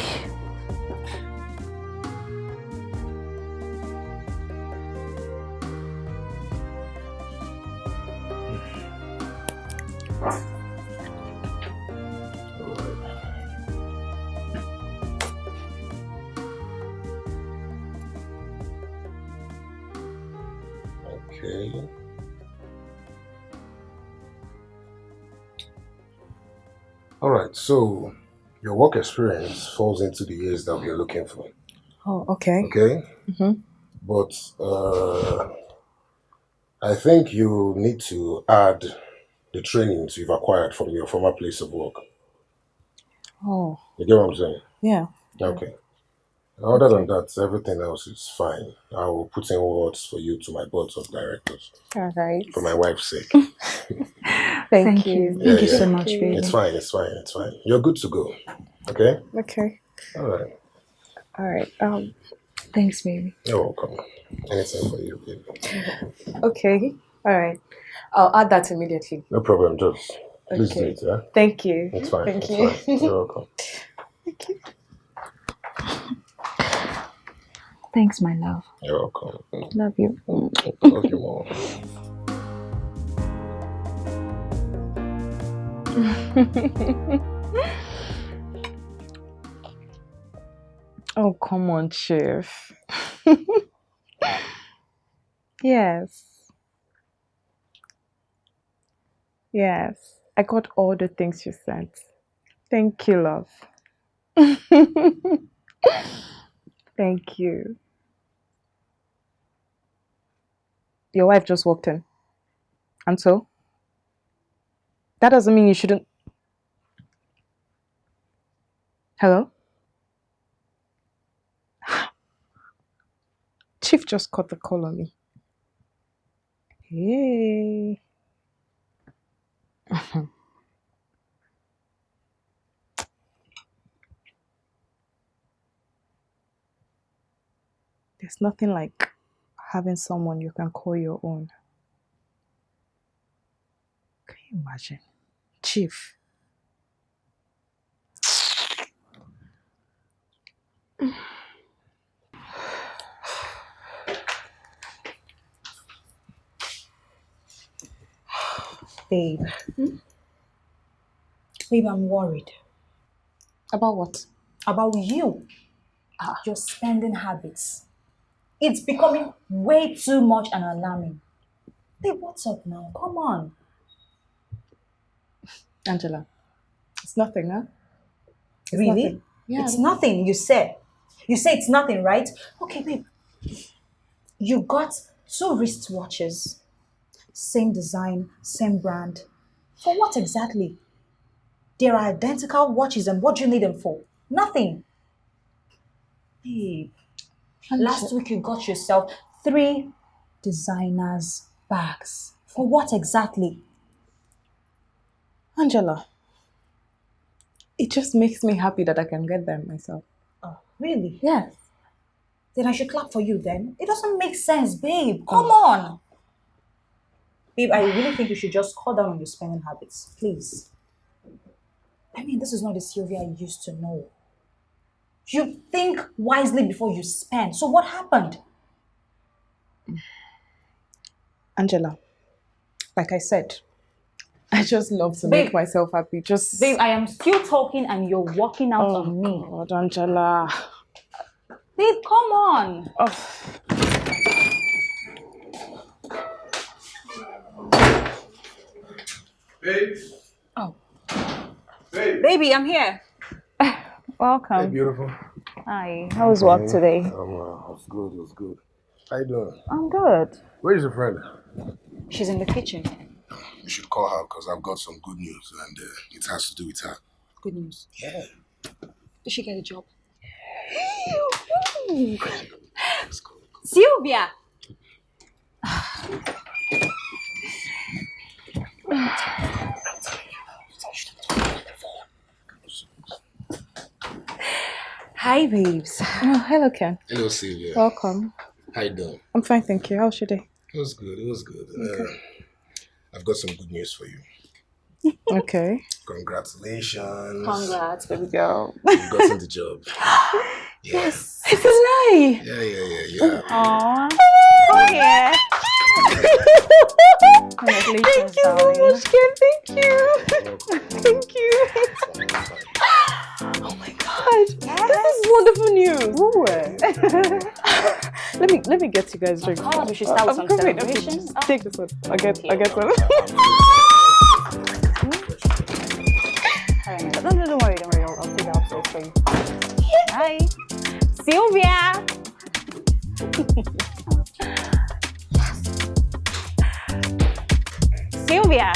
Speaker 3: Alright, so your work experience falls into the years that we're looking for.
Speaker 1: Oh, okay.
Speaker 3: Okay? But I think you need to add the trainings you've acquired from your former place of work.
Speaker 1: Oh,
Speaker 3: You get what I'm saying?
Speaker 1: yeah.
Speaker 3: Okay. Other than that, everything else is fine. I will put in words for you to my board of directors.
Speaker 1: All right.
Speaker 3: For my wife's sake.
Speaker 1: Thank you.
Speaker 2: Thank you so much, baby.
Speaker 3: It's fine. You're good to go. Okay?
Speaker 1: Okay.
Speaker 3: All right.
Speaker 2: Thanks, baby.
Speaker 3: You're welcome. Anything for you, baby.
Speaker 1: Okay. All right. I'll add that immediately.
Speaker 3: No problem, just please do
Speaker 1: Okay.
Speaker 3: it, yeah?
Speaker 1: Thank you.
Speaker 3: It's fine.
Speaker 1: Thank
Speaker 3: it's
Speaker 1: you.
Speaker 3: Fine. You're welcome.
Speaker 1: Thank you.
Speaker 2: Thanks, my love.
Speaker 3: You're welcome.
Speaker 2: Love you.
Speaker 3: Love you more.
Speaker 1: Oh, come on, Chief. Yes. Yes. I got all the things you said. Thank you, love. Thank you. Your wife just walked in. And so? That doesn't mean you shouldn't. Hello? Chief just caught the call on me. Hey. There's nothing like having someone you can call your own. Can you imagine? Chief.
Speaker 2: Babe. Babe, I'm worried.
Speaker 1: About what?
Speaker 2: About you. Your spending habits. It's becoming way too much and alarming. Babe, what's up now? Come on.
Speaker 1: Angela, it's nothing, huh? It's
Speaker 2: Really?
Speaker 1: nothing. Yeah.
Speaker 2: It's nothing, you said. You say it's nothing, right? Okay, babe. You got 2 wristwatches. Same design, same brand. For what exactly? They are identical watches, and what do you need them for? Nothing. Babe, last week you got yourself 3 designers bags. For what exactly?
Speaker 1: Angela, it just makes me happy that I can get them myself.
Speaker 2: Oh, really?
Speaker 1: Yes.
Speaker 2: Then I should clap for you then. It doesn't make sense, babe. Come on. Babe, I really think you should just cut down on your spending habits, please. I mean, this is not the Sylvia I used to know. You think wisely before you spend. So what happened?
Speaker 1: Angela, like I said, I just love to
Speaker 2: Babe.
Speaker 1: make myself happy. Just
Speaker 2: Babe, I am still talking and you're walking out
Speaker 1: oh
Speaker 2: on me.
Speaker 1: God, Angela.
Speaker 2: Babe, come on.
Speaker 1: Oh.
Speaker 3: Babe.
Speaker 2: Oh.
Speaker 3: Babe.
Speaker 2: Baby, I'm here.
Speaker 1: Welcome.
Speaker 3: Hey, beautiful.
Speaker 2: Hi. How was work today?
Speaker 3: It was good. It was good. How you doing?
Speaker 2: I'm good.
Speaker 3: Where is your friend?
Speaker 2: She's in the kitchen.
Speaker 3: You should call her because I've got some good news and it has to do with her.
Speaker 2: Good news.
Speaker 3: Yeah.
Speaker 2: Did she get a job?
Speaker 3: Let's go.
Speaker 2: Sylvia! Hi, babes.
Speaker 1: Oh, hello, Ken.
Speaker 3: Hello, Sylvia.
Speaker 1: Welcome.
Speaker 3: How you doing?
Speaker 1: I'm fine, thank you. How's your day?
Speaker 3: It was good. It was good. I've got some good news for you.
Speaker 1: Okay.
Speaker 3: Congratulations.
Speaker 2: Congrats, baby girl.
Speaker 3: You've gotten the job.
Speaker 1: Yes. It's a lie.
Speaker 3: Yeah.
Speaker 2: Aww. Oh, yeah. Congratulations,
Speaker 1: Thank you so much, Ken. Thank you. Thank you. Oh my God. This is wonderful news. let me get you guys drinks.
Speaker 2: Oh, we should start with some
Speaker 1: coming.
Speaker 2: celebration.
Speaker 1: Okay, take this one. I'll get some.
Speaker 2: Alright, don't worry. I'll take that upstairs for you. Hi. Sylvia! Sylvia!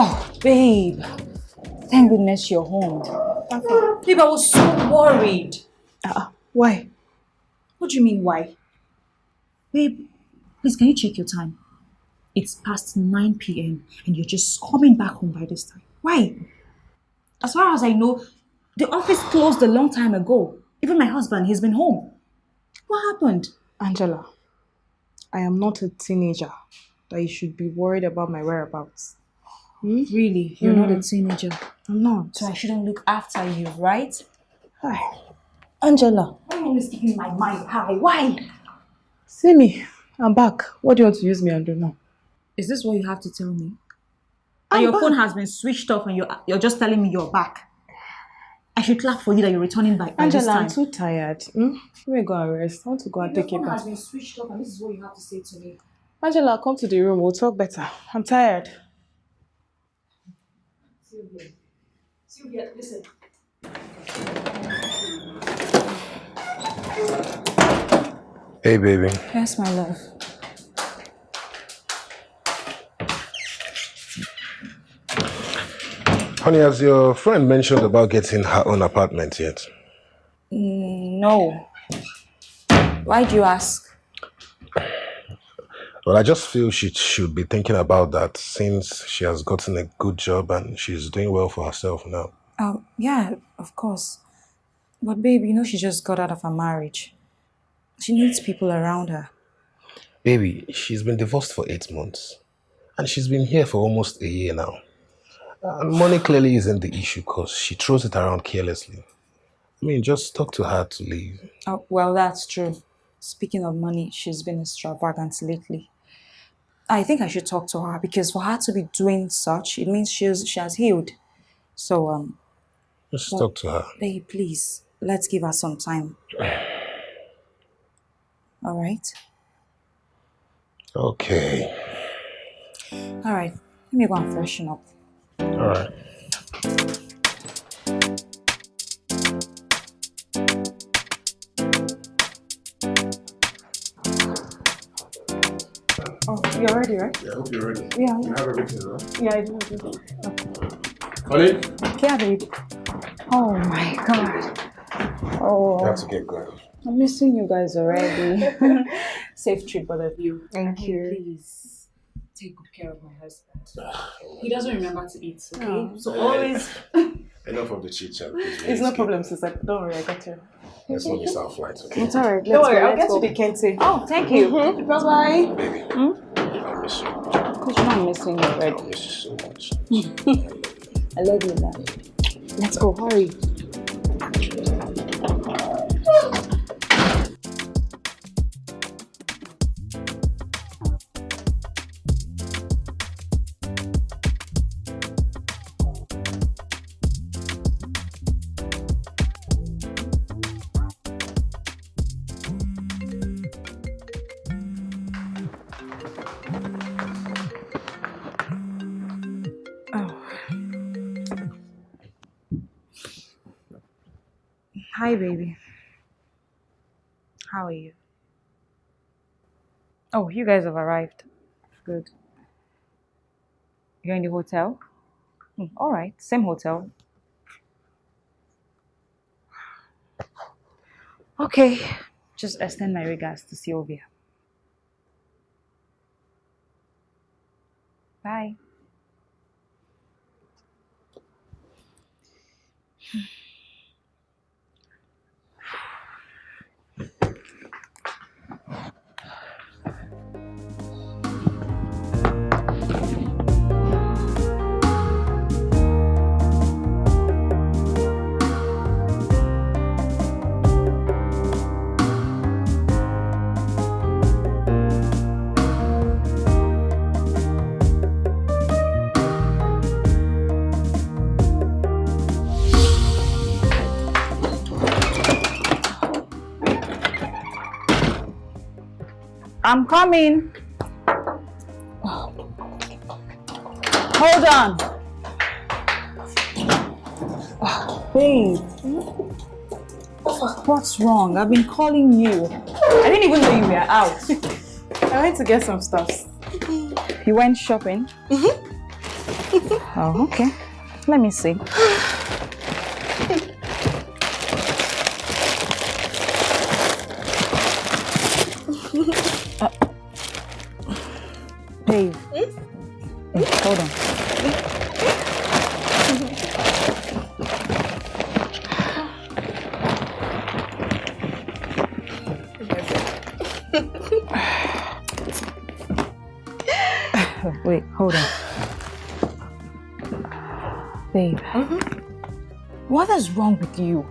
Speaker 2: Oh, babe. Thank goodness you're home. Babe, I was so worried.
Speaker 1: Why?
Speaker 2: What do you mean, why? Babe, please, can you check your time? It's past 9 p.m. and you're just coming back home by this time. Why? As far as I know, The office closed a long time ago. Even my husband, he's been home. What happened?
Speaker 1: Angela, I am not a teenager that you should be worried about my whereabouts.
Speaker 2: Really? You're not a teenager.
Speaker 1: I'm not.
Speaker 2: So I shouldn't look after you, right?
Speaker 1: Hi. Angela,
Speaker 2: Why are you always keeping my mind high? Why?
Speaker 1: see me. I'm back. What do you want to use me and do now?
Speaker 2: Is this what you have to tell me?
Speaker 1: I'm
Speaker 2: And your
Speaker 1: back.
Speaker 2: phone has been switched off and you're just telling me you're back. I should clap for you that you're returning by this
Speaker 1: Angela,
Speaker 2: time.
Speaker 1: I'm too tired. Let me go and rest. I want to go and take a
Speaker 2: Your phone has
Speaker 1: bath.
Speaker 2: been switched off and this is what you have to say to me.
Speaker 1: Angela, come to the room. We'll talk better. I'm tired.
Speaker 2: Sylvia, listen.
Speaker 3: Hey, baby.
Speaker 2: Yes, my love.
Speaker 3: Honey, has your friend mentioned about getting her own apartment yet?
Speaker 2: No. Why'd you ask?
Speaker 3: Well, I just feel she should be thinking about that since she has gotten a good job and she's doing well for herself now.
Speaker 2: Oh, yeah, of course. But babe, you know she just got out of her marriage. She needs people around her.
Speaker 3: Baby, she's been divorced for 8 months. And she's been here for almost a year now. And money clearly isn't the issue because she throws it around carelessly. I mean, just talk to her to leave.
Speaker 2: Oh, well, that's true. Speaking of money, she's been extravagant lately. I think I should talk to her because for her to be doing such, it means she has healed. So,
Speaker 3: Just talk to her.
Speaker 2: babe, please, let's give her some time. All right?
Speaker 3: Okay.
Speaker 2: All right. Let me go and freshen up.
Speaker 3: All right.
Speaker 1: Oh, you're ready, right?
Speaker 3: Yeah, I hope you're ready.
Speaker 1: Yeah.
Speaker 3: You have everything, right?
Speaker 1: Yeah, I do.
Speaker 3: Honey?
Speaker 1: Yeah, babe. Oh my god. Oh,
Speaker 3: You have to get going.
Speaker 1: I'm missing you guys already.
Speaker 2: Safe trip, both of you.
Speaker 1: Thank you.
Speaker 2: Please take good care of my husband. He doesn't remember to eat, okay?
Speaker 1: Oh.
Speaker 2: So always.
Speaker 3: Enough of the chit chat, please.
Speaker 1: It's no problem, sister. Don't worry, I got you.
Speaker 3: Let's not miss our flight, okay?
Speaker 1: It's alright. Don't worry, I'll get you the kente.
Speaker 2: Oh, thank you.
Speaker 1: Bye bye.
Speaker 3: Baby, I'll miss you.
Speaker 2: Because you're not missing you
Speaker 3: I'll
Speaker 2: already.
Speaker 3: miss you so much.
Speaker 2: I love you, man.
Speaker 1: Let's go, hurry.
Speaker 2: Hi, baby. How are you? Oh, you guys have arrived. Good. You're in the hotel? All right, same hotel. Okay, just extend my regards to Sylvia. Bye. I'm coming. Hold on. Babe. What's wrong? I've been calling you. I didn't even know you were out.
Speaker 1: I went to get some stuff.
Speaker 2: You went shopping? Oh, okay. Let me see. Babe. Hold on. Wait, hold on. Babe, what is wrong with you?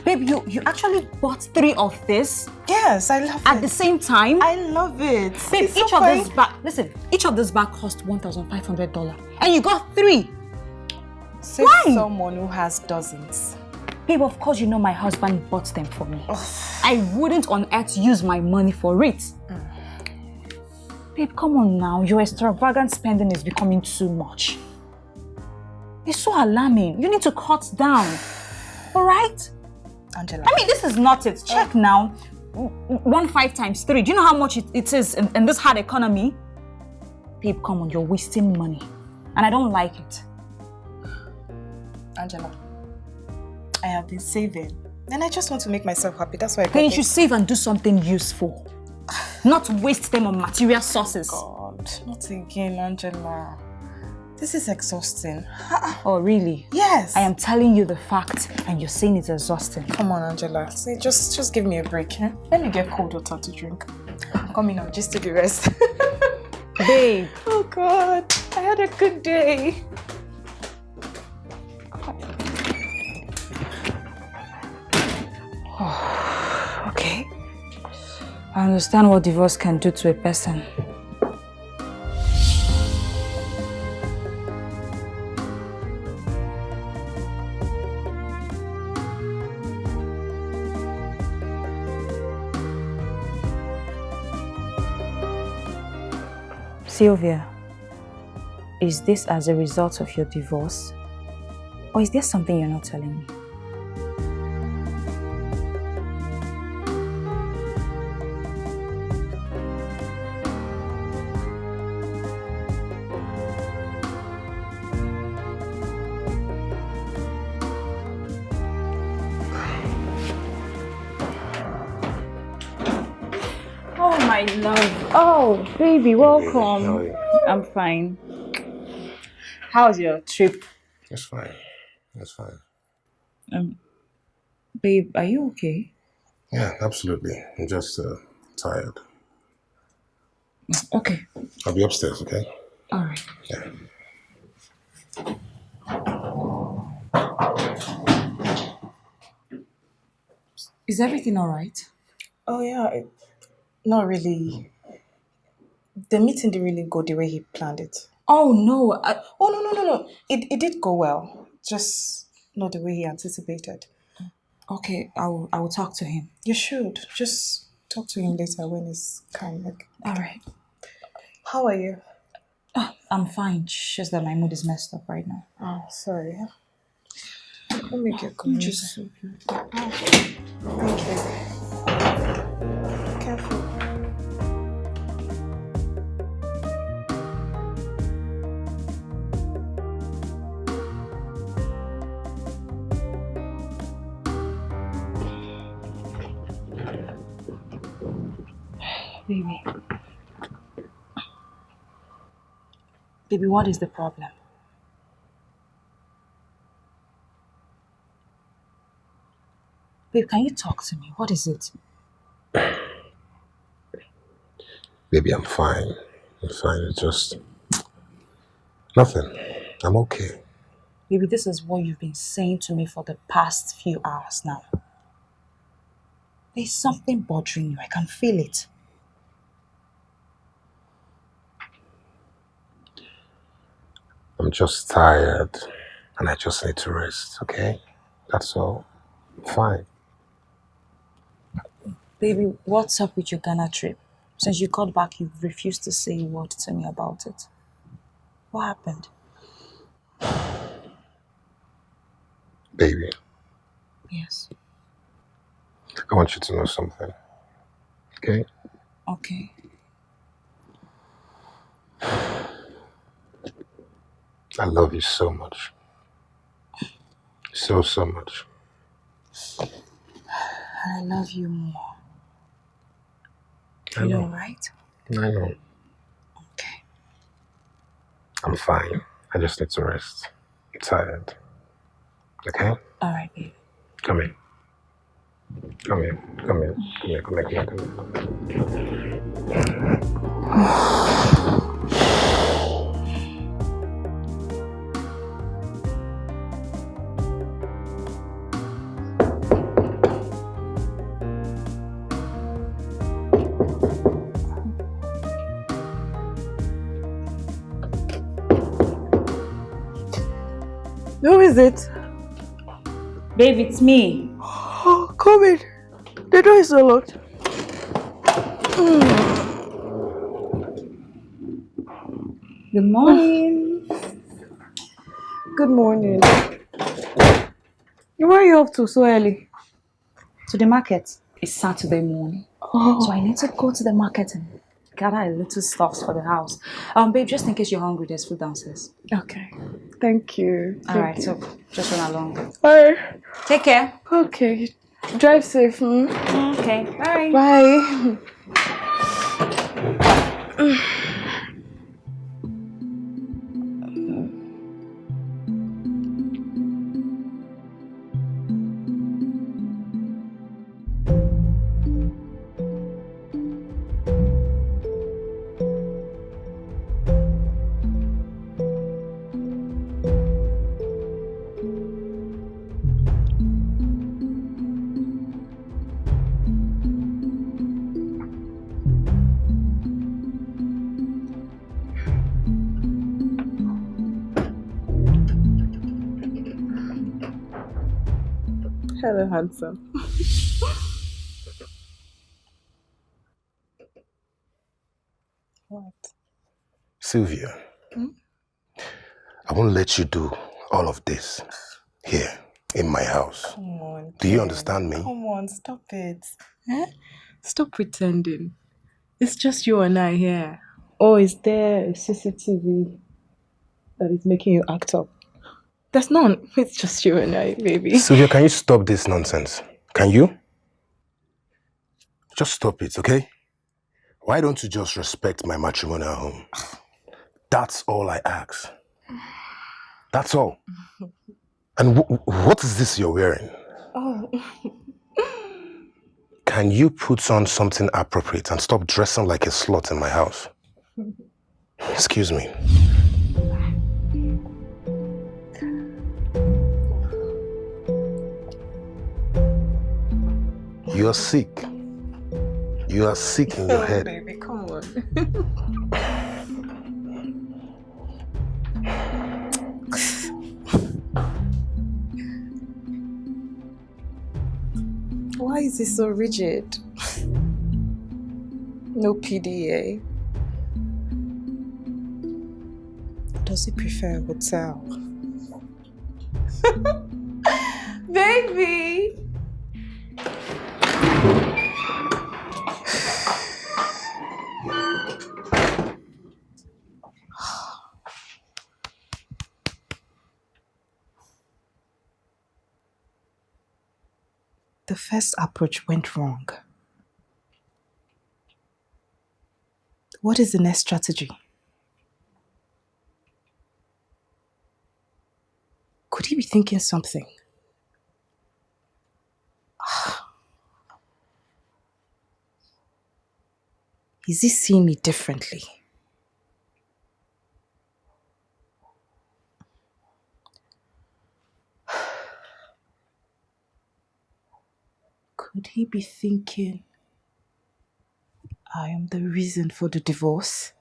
Speaker 2: Babe, you actually bought 3 of this
Speaker 4: Yes, I love
Speaker 2: at
Speaker 4: it.
Speaker 2: the same time?
Speaker 4: I love it.
Speaker 2: Babe,
Speaker 4: It's
Speaker 2: each
Speaker 4: so
Speaker 2: of
Speaker 4: fine.
Speaker 2: this bag, listen, each of this bag cost $1,500 and you got 3.
Speaker 4: Say
Speaker 2: Why?
Speaker 4: someone who has dozens.
Speaker 2: Babe, of course you know my husband bought them for me. I wouldn't on earth use my money for it. Babe, come on now. Your extravagant spending is becoming too much. It's so alarming. You need to cut down. Alright?
Speaker 4: Angela.
Speaker 2: I mean, this is not it. Check now. 1.5 times 3. Do you know how much it is in this hard economy? Babe, come on. You're wasting money. And I don't like it.
Speaker 4: Angela, I have been saving. And I just want to make myself happy. That's why I got
Speaker 2: Then you
Speaker 4: this.
Speaker 2: should save and do something useful. Not waste them on material sources.
Speaker 4: God, not again, Angela. This is exhausting.
Speaker 2: Oh, really?
Speaker 4: Yes.
Speaker 2: I am telling you the fact and you're saying it's exhausting.
Speaker 4: Come on, Angela. See, just give me a break. Eh? Let me get cold water to drink. I'm coming out just to the rest.
Speaker 2: Babe.
Speaker 4: Oh God, I had a good day.
Speaker 2: Okay. I understand what divorce can do to a person. Sylvia, is this as a result of your divorce? Or is there something you're not telling me? Oh, my love. Oh, baby, welcome.
Speaker 3: How are you?
Speaker 2: I'm fine. How's your trip?
Speaker 3: It's fine. It's fine.
Speaker 2: Babe, are you okay?
Speaker 3: Yeah, absolutely. I'm just tired.
Speaker 2: Okay.
Speaker 3: I'll be upstairs, okay?
Speaker 2: All right.
Speaker 3: Yeah.
Speaker 2: Is everything all right?
Speaker 4: Oh yeah, not really. The meeting didn't really go the way he planned it.
Speaker 2: Oh, no.
Speaker 4: Oh no. It did go well. Just not the way he anticipated.
Speaker 2: Okay, I will talk to him.
Speaker 4: You should just talk to him later when he's calm. Like,
Speaker 2: All right.
Speaker 4: how are you?
Speaker 2: I'm fine. It's just that my mood is messed up right now.
Speaker 4: Oh, sorry. Let me get going.
Speaker 2: Just
Speaker 4: Thank you. Careful.
Speaker 2: baby. Baby, what is the problem? Babe, can you talk to me? What is it?
Speaker 3: Baby, I'm fine. I'm fine. It's just nothing. I'm okay.
Speaker 2: Baby, this is what you've been saying to me for the past few hours now. There's something bothering you. I can feel it.
Speaker 3: I'm just tired and I just need to rest, okay? That's all. Fine.
Speaker 2: Baby, what's up with your Ghana trip? Since you got back, you've refused to say a word to me about it. What happened?
Speaker 3: Baby,
Speaker 2: Yes.
Speaker 3: I want you to know something, okay?
Speaker 2: Okay.
Speaker 3: I love you so much. So much.
Speaker 2: I love you more.
Speaker 3: I
Speaker 2: You
Speaker 3: know.
Speaker 2: know, right?
Speaker 3: I know.
Speaker 2: Okay.
Speaker 3: I'm fine. I just need to rest. I'm tired. Okay?
Speaker 2: All right, baby.
Speaker 3: Come in. Come here. Come here. Come here. Come here. Come here. Come here.
Speaker 4: is it?
Speaker 2: Babe, it's me.
Speaker 4: Oh, come in. The door is not locked.
Speaker 2: Good morning.
Speaker 4: Good morning. Where are you off to so early?
Speaker 2: To the market. It's Saturday morning.
Speaker 4: Oh.
Speaker 2: So I need to go to the market and gather a little stuffs for the house. Babe, just in case you're hungry, there's food downstairs.
Speaker 4: Okay. Thank you.
Speaker 2: Alright, so just run along.
Speaker 4: Alright.
Speaker 2: Take care.
Speaker 4: Okay. Drive safe.
Speaker 2: Okay, bye.
Speaker 4: Bye.
Speaker 1: Hello, handsome. What?
Speaker 3: Sylvia, I won't let you do all of this here in my house.
Speaker 1: Come on.
Speaker 3: Do you
Speaker 1: Ken.
Speaker 3: understand me?
Speaker 1: Come on, stop it. Stop pretending. It's just you and I here. Or is there a CCTV that is making you act up? There's none. It's just you and I, baby.
Speaker 3: Sylvia, can you stop this nonsense? Can you? Just stop it, okay? Why don't you just respect my matrimonial home? That's all I ask. That's all. And what is this you're wearing?
Speaker 1: Oh.
Speaker 3: Can you put on something appropriate and stop dressing like a slut in my house? Excuse me. You are sick. You are sick in your head.
Speaker 1: Baby, come on. Why is he so rigid? No PDA. Does he prefer a hotel? Baby! The first approach went wrong. What is the next strategy? Could he be thinking something? Is he seeing me differently? Could he be thinking I am the reason for the divorce?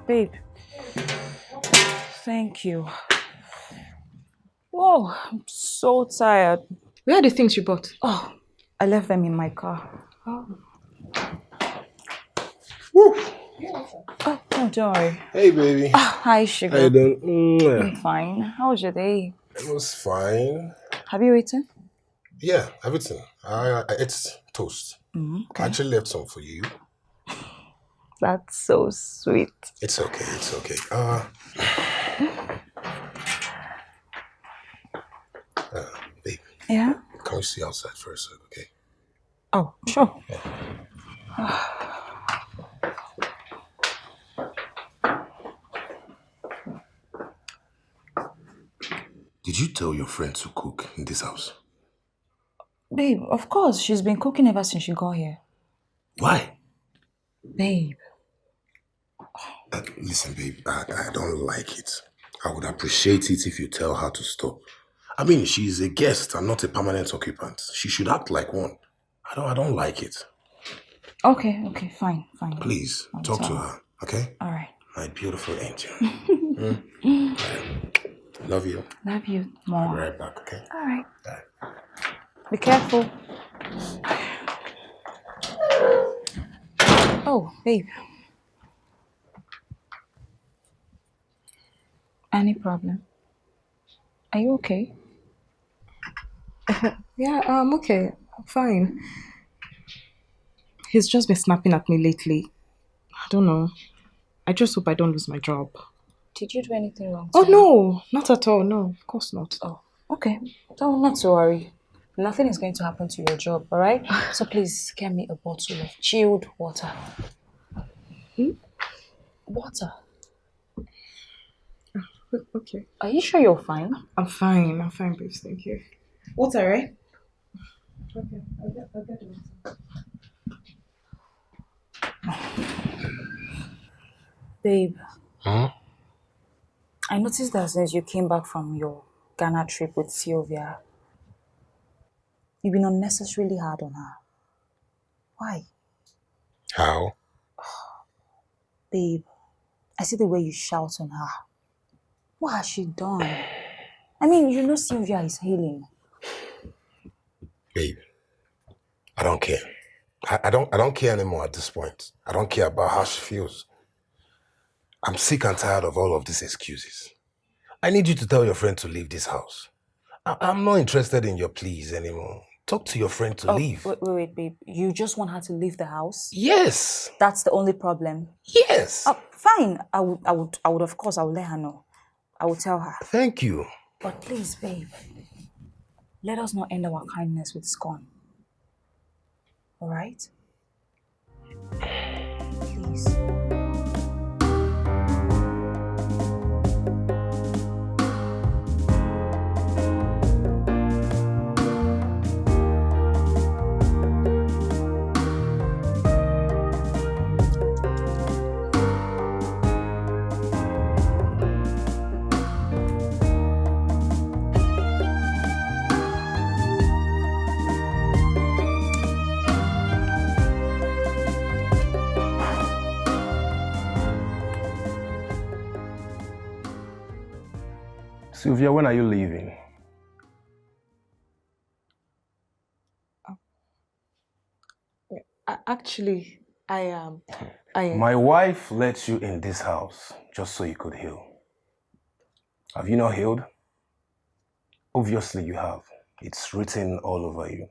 Speaker 2: Babe. Thank you. Whoa, I'm so tired.
Speaker 1: Where are the things you bought?
Speaker 2: Oh, I left them in my car.
Speaker 1: Oh.
Speaker 3: Woo.
Speaker 2: Oh, no, don't worry.
Speaker 3: Hey, baby.
Speaker 2: Hi, sugar.
Speaker 3: How you doing?
Speaker 2: I'm fine. How was your day?
Speaker 3: It was fine.
Speaker 2: Have you eaten?
Speaker 3: Yeah, everything. I ate toast.
Speaker 2: Okay.
Speaker 3: I actually left some for you.
Speaker 2: That's so sweet.
Speaker 3: It's okay, it's okay. Babe,
Speaker 2: Yeah?
Speaker 3: can we see outside for a sec, okay?
Speaker 2: Oh, sure.
Speaker 3: Did you tell your friend to cook in this house?
Speaker 2: Babe, of course, she's been cooking ever since she got here.
Speaker 3: Why?
Speaker 2: Babe.
Speaker 3: Listen, babe, I don't like it. I would appreciate it if you tell her to stop. I mean, she's a guest and not a permanent occupant. She should act like one. I don't like it.
Speaker 2: Okay, fine.
Speaker 3: Please,
Speaker 2: I'll
Speaker 3: talk to
Speaker 2: tell
Speaker 3: her, okay?
Speaker 2: All right.
Speaker 3: My beautiful angel. Love you.
Speaker 2: Love you
Speaker 3: I'll be
Speaker 2: more.
Speaker 3: right back, okay?
Speaker 2: All right.
Speaker 3: Bye.
Speaker 2: Be careful. Oh, babe. Any problem? Are you okay?
Speaker 1: Yeah, I'm okay. I'm fine. He's just been snapping at me lately. I don't know. I just hope I don't lose my job.
Speaker 2: Did you do anything wrong?
Speaker 1: Oh,
Speaker 2: to him?
Speaker 1: no. Not at all. No, of course not.
Speaker 2: Oh, okay. Not to worry. Nothing is going to happen to your job, all right? So please get me a bottle of chilled water. Water.
Speaker 1: Okay.
Speaker 2: Are you sure you're fine?
Speaker 1: I'm fine, babes. Thank you. Water, right? Okay, I'll get the water.
Speaker 2: Babe,
Speaker 3: Huh?
Speaker 2: I noticed that since you came back from your Ghana trip with Sylvia, you've been unnecessarily hard on her. Why?
Speaker 3: How?
Speaker 2: Babe, I see the way you shout on her. What has she done? I mean, you know Sylvia is healing.
Speaker 3: Babe, I don't care. I don't care anymore at this point. I don't care about how she feels. I'm sick and tired of all of these excuses. I need you to tell your friend to leave this house. I'm not interested in your pleas anymore. Talk to your friend to leave.
Speaker 2: Wait, babe. You just want her to leave the house?
Speaker 3: Yes.
Speaker 2: That's the only problem.
Speaker 3: Yes.
Speaker 2: Fine. I would of course, I will let her know. I will tell her.
Speaker 3: Thank you.
Speaker 2: But please, babe, let us not end our kindness with scorn. All right? Please.
Speaker 3: Sylvia, when are you leaving?
Speaker 1: Actually, I
Speaker 3: My wife let you in this house just so you could heal. Have you not healed? Obviously you have. It's written all over you.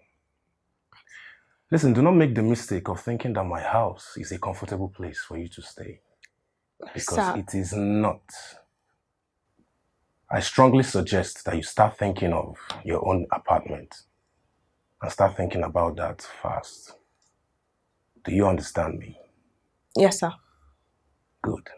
Speaker 3: Listen, do not make the mistake of thinking that my house is a comfortable place for you to stay. Because
Speaker 1: Sir.
Speaker 3: it is not. I strongly suggest that you start thinking of your own apartment and start thinking about that fast. Do you understand me?
Speaker 1: Yes, sir.
Speaker 3: Good.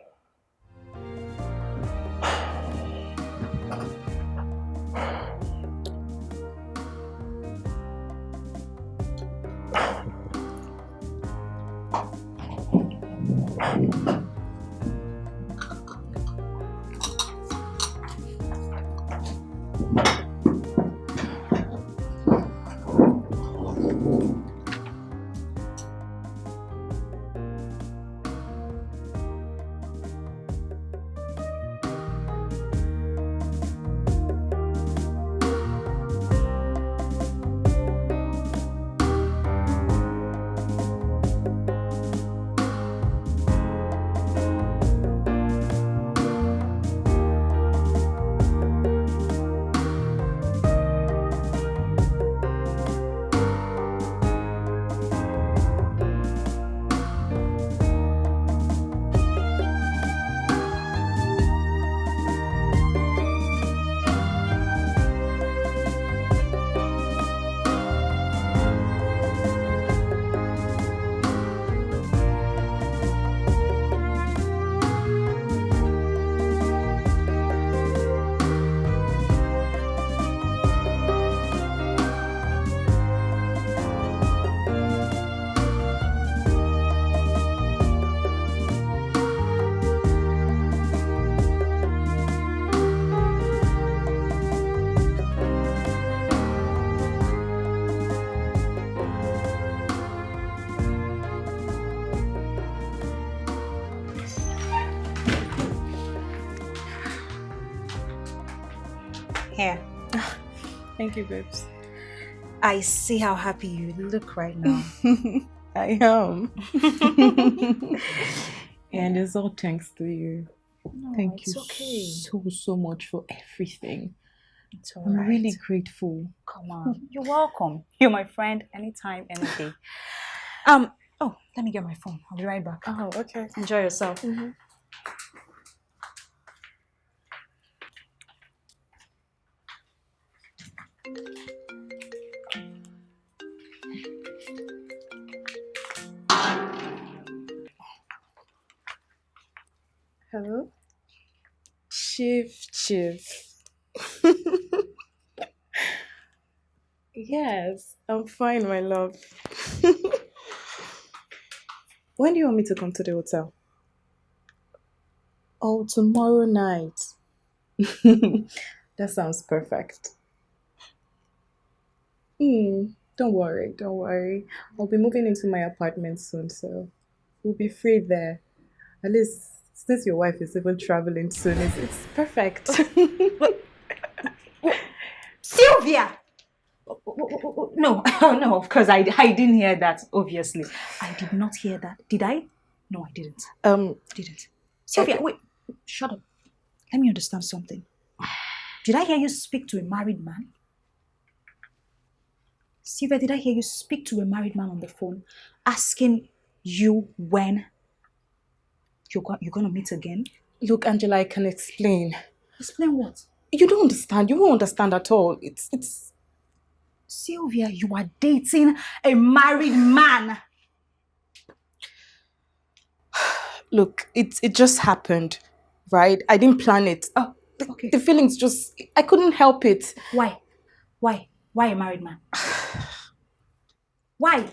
Speaker 1: Thank you, babes.
Speaker 2: I see how happy you look right now.
Speaker 1: I am. And it's all thanks to you.
Speaker 2: No,
Speaker 1: Thank you
Speaker 2: it's okay.
Speaker 1: so much for everything.
Speaker 2: It's all
Speaker 1: I'm
Speaker 2: right.
Speaker 1: really grateful.
Speaker 2: Come on. You're welcome. You're my friend anytime, any day. Oh, let me get my phone. I'll be right back.
Speaker 1: Oh, okay.
Speaker 2: Enjoy yourself.
Speaker 1: Mm-hmm. Hello? Chief. Yes, I'm fine, my love. When do you want me to come to the hotel? Oh, tomorrow night. That sounds perfect. Don't worry. I'll be moving into my apartment soon, so we'll be free there. At least since your wife is even traveling soon, it's perfect.
Speaker 2: Sylvia! No, no, of course, I didn't hear that, obviously. I did not hear that. Did I? No, I didn't. Didn't. Sylvia, wait, shut up. Let me understand something. Did I hear you speak to a married man? Sylvia, did I hear you speak to a married man on the phone asking you when you're going to meet again?
Speaker 1: Look, Angela, I can explain.
Speaker 2: Explain what?
Speaker 1: You don't understand. You won't understand at all. It's
Speaker 2: Sylvia, you are dating a married man.
Speaker 1: Look, it just happened, right? I didn't plan it.
Speaker 2: Oh, okay.
Speaker 1: The feelings just, I couldn't help it.
Speaker 2: Why? Why a married man? Why?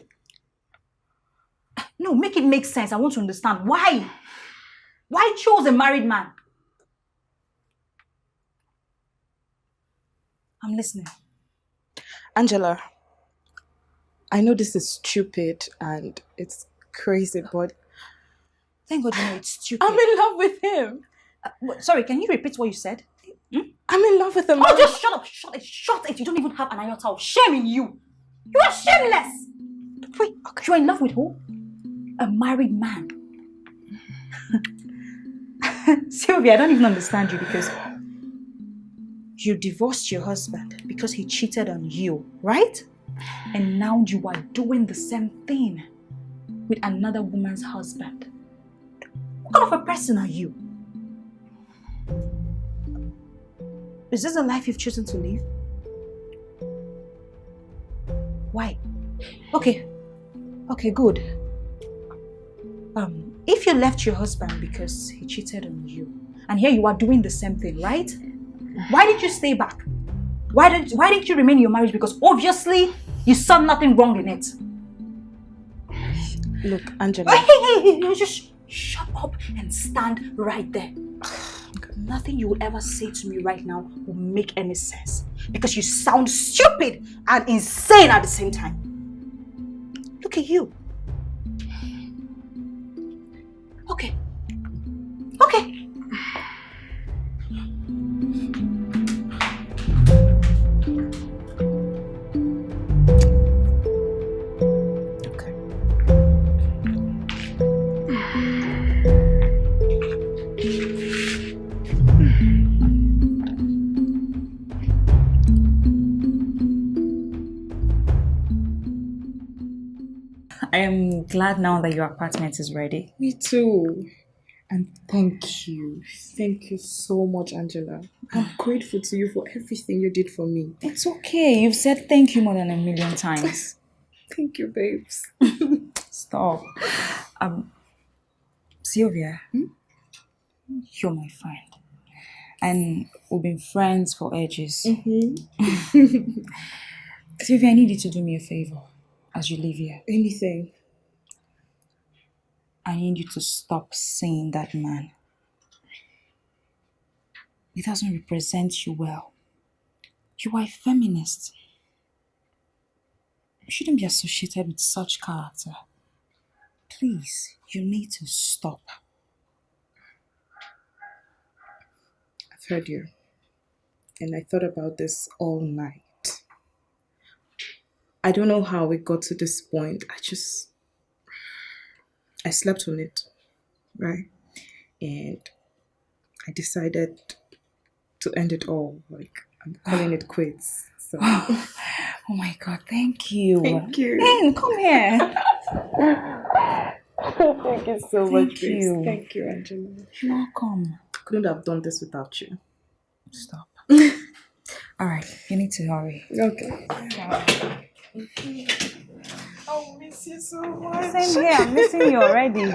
Speaker 2: No, make it make sense. I want to understand. Why? Why chose a married man? I'm listening.
Speaker 1: Angela, I know this is stupid and it's crazy, but
Speaker 2: Thank God you know it's stupid.
Speaker 1: I'm in love with him.
Speaker 2: Sorry, can you repeat what you said?
Speaker 1: I'm in love with him.
Speaker 2: Oh, just shut up. Shut it. You don't even have an iota of shame in you. You are shameless. Wait, you're in love with who? A married man. Sylvia, I don't even understand you because you divorced your husband because he cheated on you, right? And now you are doing the same thing with another woman's husband. What kind of a person are you? Is this the life you've chosen to live? Why? Okay, good. If you left your husband because he cheated on you, and here you are doing the same thing, right? Why did you stay back? Why didn't you remain in your marriage? Because obviously you saw nothing wrong in it.
Speaker 1: Look, Angela.
Speaker 2: Hey, just shut up and stand right there. Nothing you will ever say to me right now will make any sense because you sound stupid and insane at the same time. Look at you. Okay. I am glad now that your apartment is ready.
Speaker 1: Me too. And thank you. Thank you so much, Angela. I'm grateful to you for everything you did for me.
Speaker 2: It's okay. You've said thank you more than 1,000,000 times.
Speaker 1: Thank you, babes.
Speaker 2: Stop. Sylvia, you're my friend. And we've been friends for ages. Sylvia, I need you to do me a favor as you leave here.
Speaker 1: Anything.
Speaker 2: I need you to stop seeing that man. He doesn't represent you well. You are a feminist. You shouldn't be associated with such character. Please, you need to stop.
Speaker 1: I've heard you. And I thought about this all night. I don't know how it got to this point. I slept on it, right? And I decided to end it all. Like, I'm calling it quits. So,
Speaker 2: Oh my God, thank you.
Speaker 1: thank you.
Speaker 2: Ben, come here.
Speaker 1: Thank you so much,
Speaker 2: Thank
Speaker 1: Grace.
Speaker 2: you.
Speaker 1: Thank you, Angela.
Speaker 2: You're welcome.
Speaker 1: Couldn't have done this without you.
Speaker 2: Stop. All right, you need to hurry.
Speaker 1: Okay. I'll miss you so much.
Speaker 2: Same here, I'm missing you already.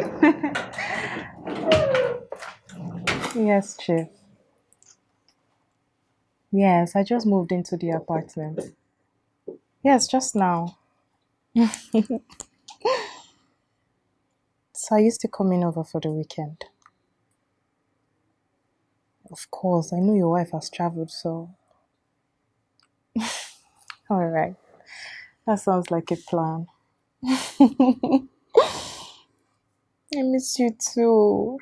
Speaker 4: Yes, Chief. Yes, I just moved into the apartment. Yes, just now. So I used to come in over for the weekend. Of course, I know your wife has traveled, so... All right. That sounds like a plan. I miss you too.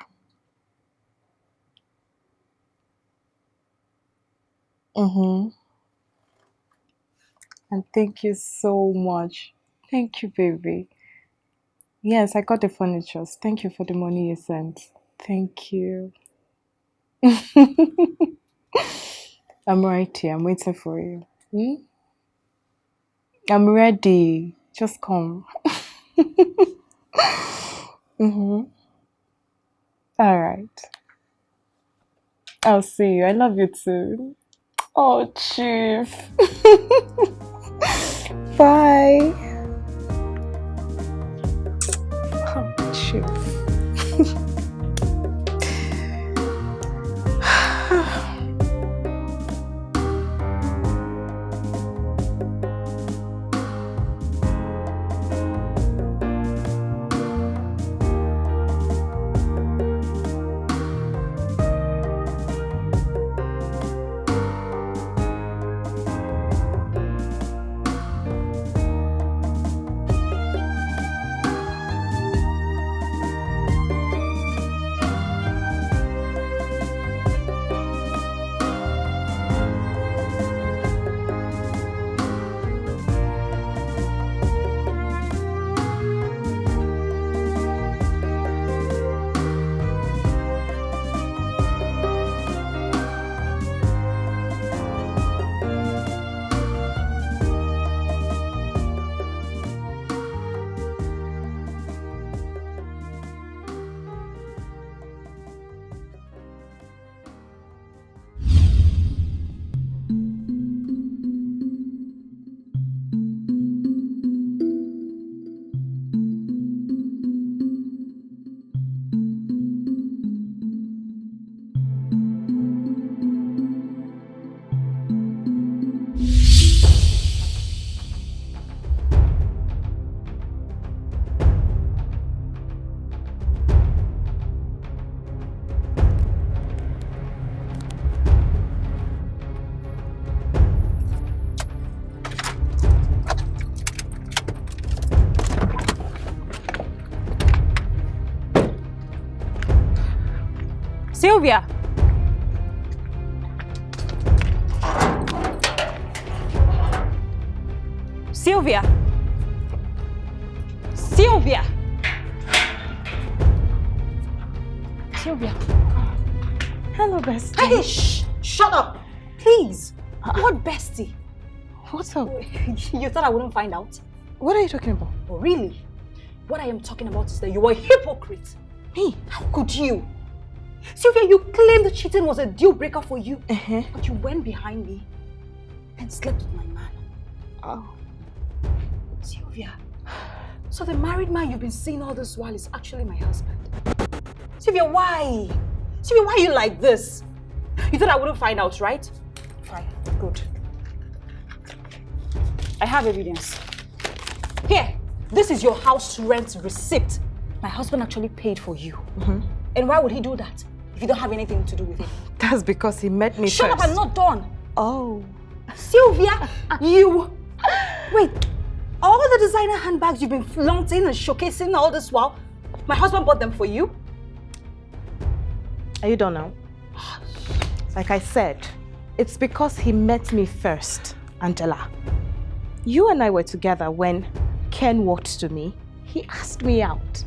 Speaker 4: Mm-hmm. And thank you so much. Thank you, baby. Yes, I got the furniture. Thank you for the money you sent. Thank you. I'm right here. I'm waiting for you. Hmm? I'm ready. Just come. Mm-hmm. All right. I'll see you. I love you too. Oh, Chief. Bye. Oh, Chief.
Speaker 2: Sylvia! Sylvia! Sylvia! Sylvia!
Speaker 4: Hello, bestie.
Speaker 2: Hey, shut up! Please! What bestie?
Speaker 4: What's up?
Speaker 2: You thought I wouldn't find out?
Speaker 4: What are you talking about?
Speaker 2: Oh, really? What I am talking about is that you are a hypocrite.
Speaker 4: Me?
Speaker 2: How could you? Sylvia, you claimed that cheating was a deal breaker for you.
Speaker 4: Uh-huh.
Speaker 2: But you went behind me and slept with my man.
Speaker 4: Oh.
Speaker 2: Sylvia, so the married man you've been seeing all this while is actually my husband. Sylvia, why? Sylvia, why are you like this? You thought I wouldn't find out, right? Fine, good. I have evidence. Here, this is your house rent receipt. My husband actually paid for you.
Speaker 4: Mm-hmm.
Speaker 2: And why would he do that if you don't have anything to do with it?
Speaker 4: That's because he met me
Speaker 2: Shut
Speaker 4: first.
Speaker 2: up, I'm not done.
Speaker 4: Oh.
Speaker 2: Sylvia, you... Wait, all the designer handbags you've been flaunting and showcasing all this while, my husband bought them for you?
Speaker 4: Are you done now? Like I said, it's because he met me first, Angela. You and I were together when Ken walked to me. He asked me out.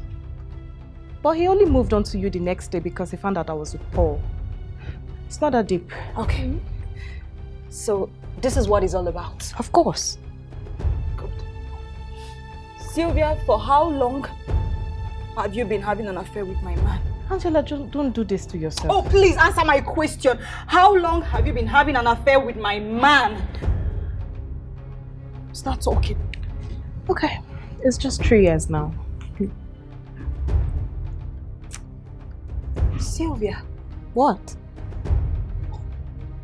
Speaker 4: But he only moved on to you the next day because he found out I was with Paul. It's not that deep.
Speaker 2: Okay. So, this is what it's all about.
Speaker 4: Of course.
Speaker 2: Good. Sylvia, for how long have you been having an affair with my man?
Speaker 4: Angela, don't do this to yourself.
Speaker 2: Oh, please answer my question. How long have you been having an affair with my man? Start talking.
Speaker 4: Okay. It's just 3 years now.
Speaker 2: Sylvia.
Speaker 4: What?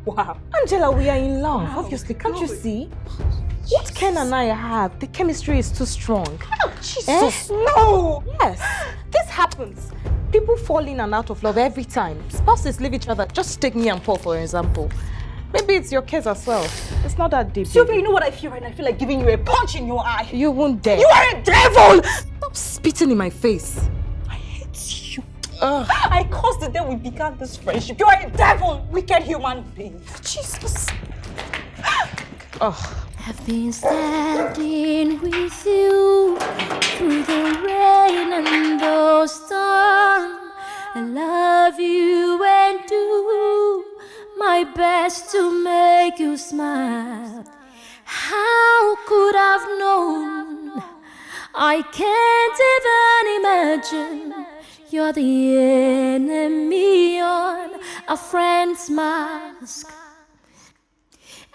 Speaker 2: Wow.
Speaker 4: Angela, we are in love.
Speaker 2: Wow.
Speaker 4: Obviously, can't you see? What Ken and I have, the chemistry is too strong.
Speaker 2: Oh, Jesus, no!
Speaker 4: Yes, this happens. People fall in and out of love every time. Spouses leave each other. Just take me and Paul, for example. Maybe it's your case as well. It's not that deep.
Speaker 2: Sylvia, you know what I feel right now? I feel like giving you a punch in your eye.
Speaker 4: You won't dare.
Speaker 2: You are a devil!
Speaker 4: Stop spitting in my face.
Speaker 2: I hate you. I caused the day we began this friendship. You are a devil, wicked human being. Jesus.
Speaker 5: I've been standing with you through the rain and the storm. I love you and do my best to make you smile. How could I've known? I can't even imagine you're the enemy on a friend's mask.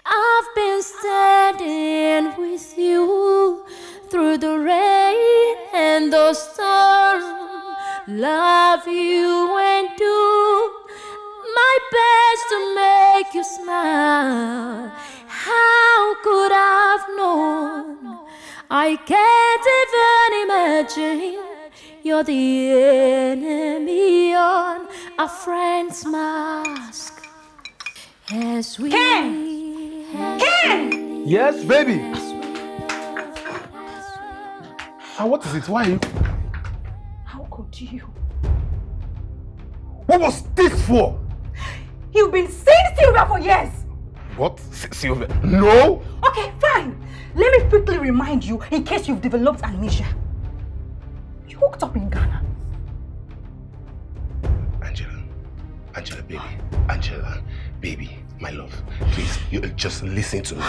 Speaker 5: I've been standing with you through the rain and the storm. Love you and do my best to make you smile. How could I've known? I can't even imagine you're the enemy on a friend's mask. As we
Speaker 2: Ken!
Speaker 3: Yes, baby. And what is it? Why are you?
Speaker 2: How could you?
Speaker 3: What was this for?
Speaker 2: You've been seeing Sylvia for years.
Speaker 3: What? Sylvia? No!
Speaker 2: Okay, fine. Let me quickly remind you in case you've developed amnesia. You hooked up in Ghana.
Speaker 3: Angela, baby, my love, please, you just listen to me.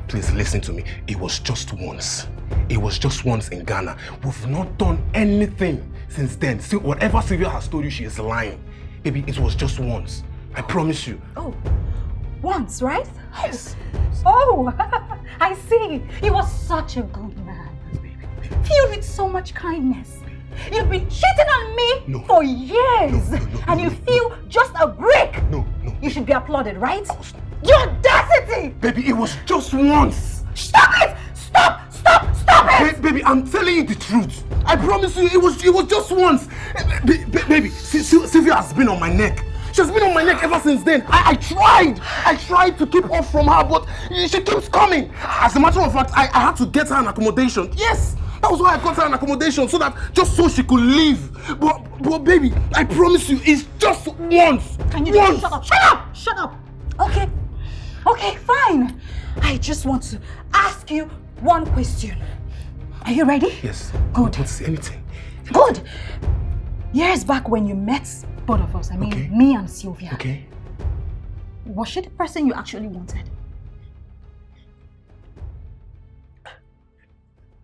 Speaker 3: Please listen to me. It was just once. It was just once in Ghana. We've not done anything since then. See, whatever Sylvia has told you, she is lying. Baby, it was just once. I promise you.
Speaker 2: Oh, once, right?
Speaker 3: Yes.
Speaker 2: Oh, I see. He was such a good man. Filled with so much kindness. You've been cheating on me for years. And you feel just a brick.
Speaker 3: No.
Speaker 2: You should be applauded, right? Your audacity!
Speaker 3: Baby, it was just once.
Speaker 2: Stop it! Stop it!
Speaker 3: Baby, I'm telling you the truth. I promise you, it was just once. Baby, Sylvia has been on my neck. She's been on my neck ever since then. I tried to keep off from her, but she keeps coming. As a matter of fact, I had to get her an accommodation. Yes, that was why I got her an accommodation, just so she could leave. But baby, I promise you, it's just once.
Speaker 2: Can you just shut up? Okay, fine. I just want to ask you one question. Are you ready?
Speaker 3: Yes.
Speaker 2: Good.
Speaker 3: Don't say anything.
Speaker 2: Good. Years back when you met both of us, me and Sylvia.
Speaker 3: Okay.
Speaker 2: Was she the person you actually wanted?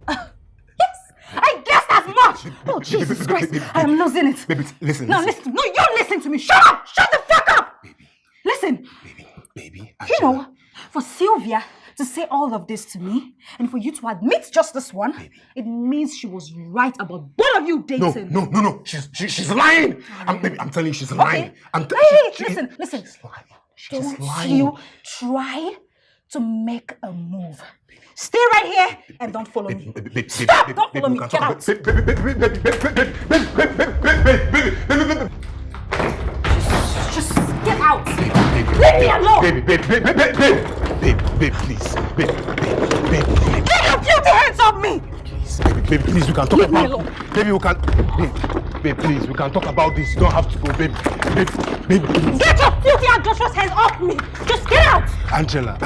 Speaker 2: Yes, I guessed as much. Oh, Jesus Christ, I am losing it.
Speaker 3: Baby, listen.
Speaker 2: No, listen. No, you listen to me. Shut up. Shut the fuck up.
Speaker 3: Baby.
Speaker 2: Listen.
Speaker 3: Baby.
Speaker 2: You know, for Sylvia to say all of this to me, and for you to admit just this one, it means she was right about both of you dating.
Speaker 3: No. She's lying. Baby, I'm telling you, she's lying.
Speaker 2: Listen.
Speaker 3: She's
Speaker 2: Don't
Speaker 3: lying.
Speaker 2: you try to make a move. Stay right here and don't follow me. Stop! Don't follow me. Get out. Just get out. Leave me alone.
Speaker 3: Baby, please. Baby.
Speaker 2: Get your filthy hands off me.
Speaker 3: Please, baby, please, we can talk
Speaker 2: Leave me
Speaker 3: about.
Speaker 2: alone.
Speaker 3: Baby, we can. Babe, please, we can talk about this. You don't have to go, babe. Babe, please.
Speaker 4: Get your filthy atrocious hands off me! Just get out!
Speaker 3: Angela,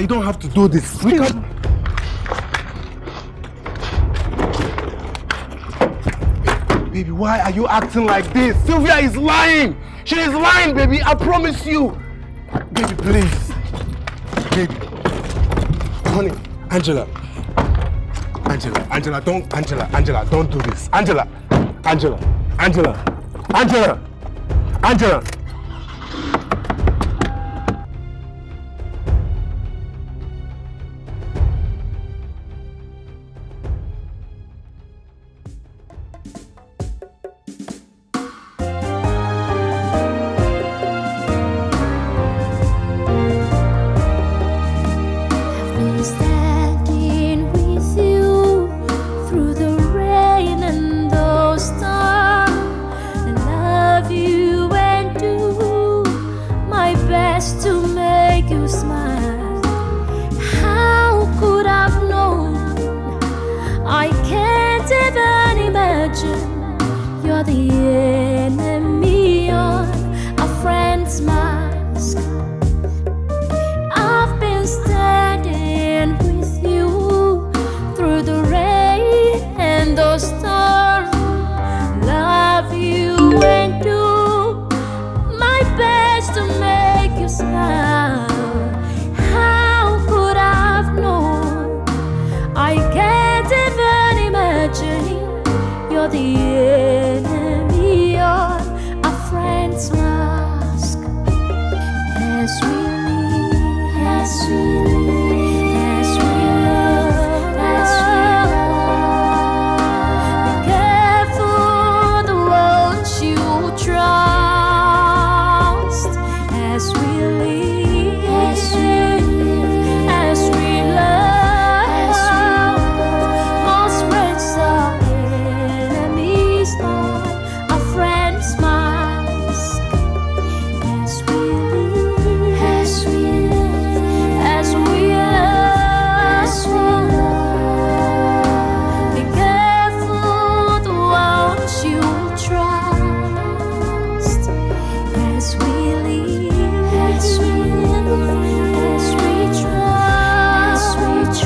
Speaker 3: you don't have to do this. We can... Baby, why are you acting like this? Sylvia is lying! She is lying, baby! I promise you! Baby, please. Baby. Honey, Angela, don't do this. Angela.
Speaker 5: Standing with you through the rain and the storm, and love you and do my best to make you smile. How could I've known? I can't even imagine you're the enemy on a friend's mask. I've been standing with you through the rain and the storm. Love you and do my best to make you smile. How could I've known? I can't even imagine you're the enemy on a friend's mask. As we be careful the ones you trust. As we live, as we love, most friends are enemies, not a friend's mask. As we live, as we love, be careful the ones you trust. As we live, as we trust, most friends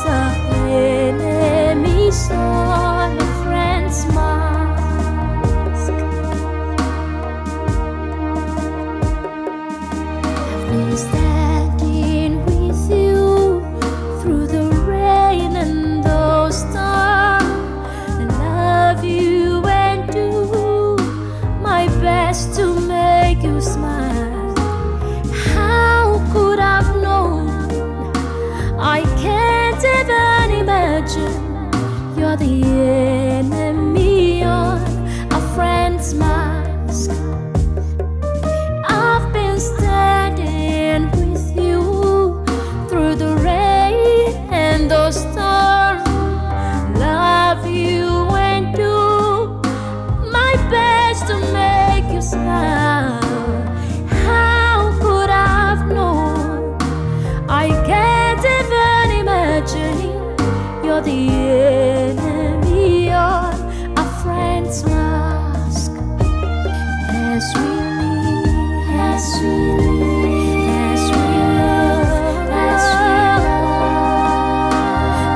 Speaker 5: are enemies on a friend's mask. I've been standing with you through the rain and the storm, and love you and do my best to make you smile. How could I've known? I can't even imagine you're the enemy on a friend's mask. I've been standing with you through the rain and the storm. Love you and do my best to make you smile. How could I've known? I can't even imagine you're the enemy on a friend's mask. As we live, as we love,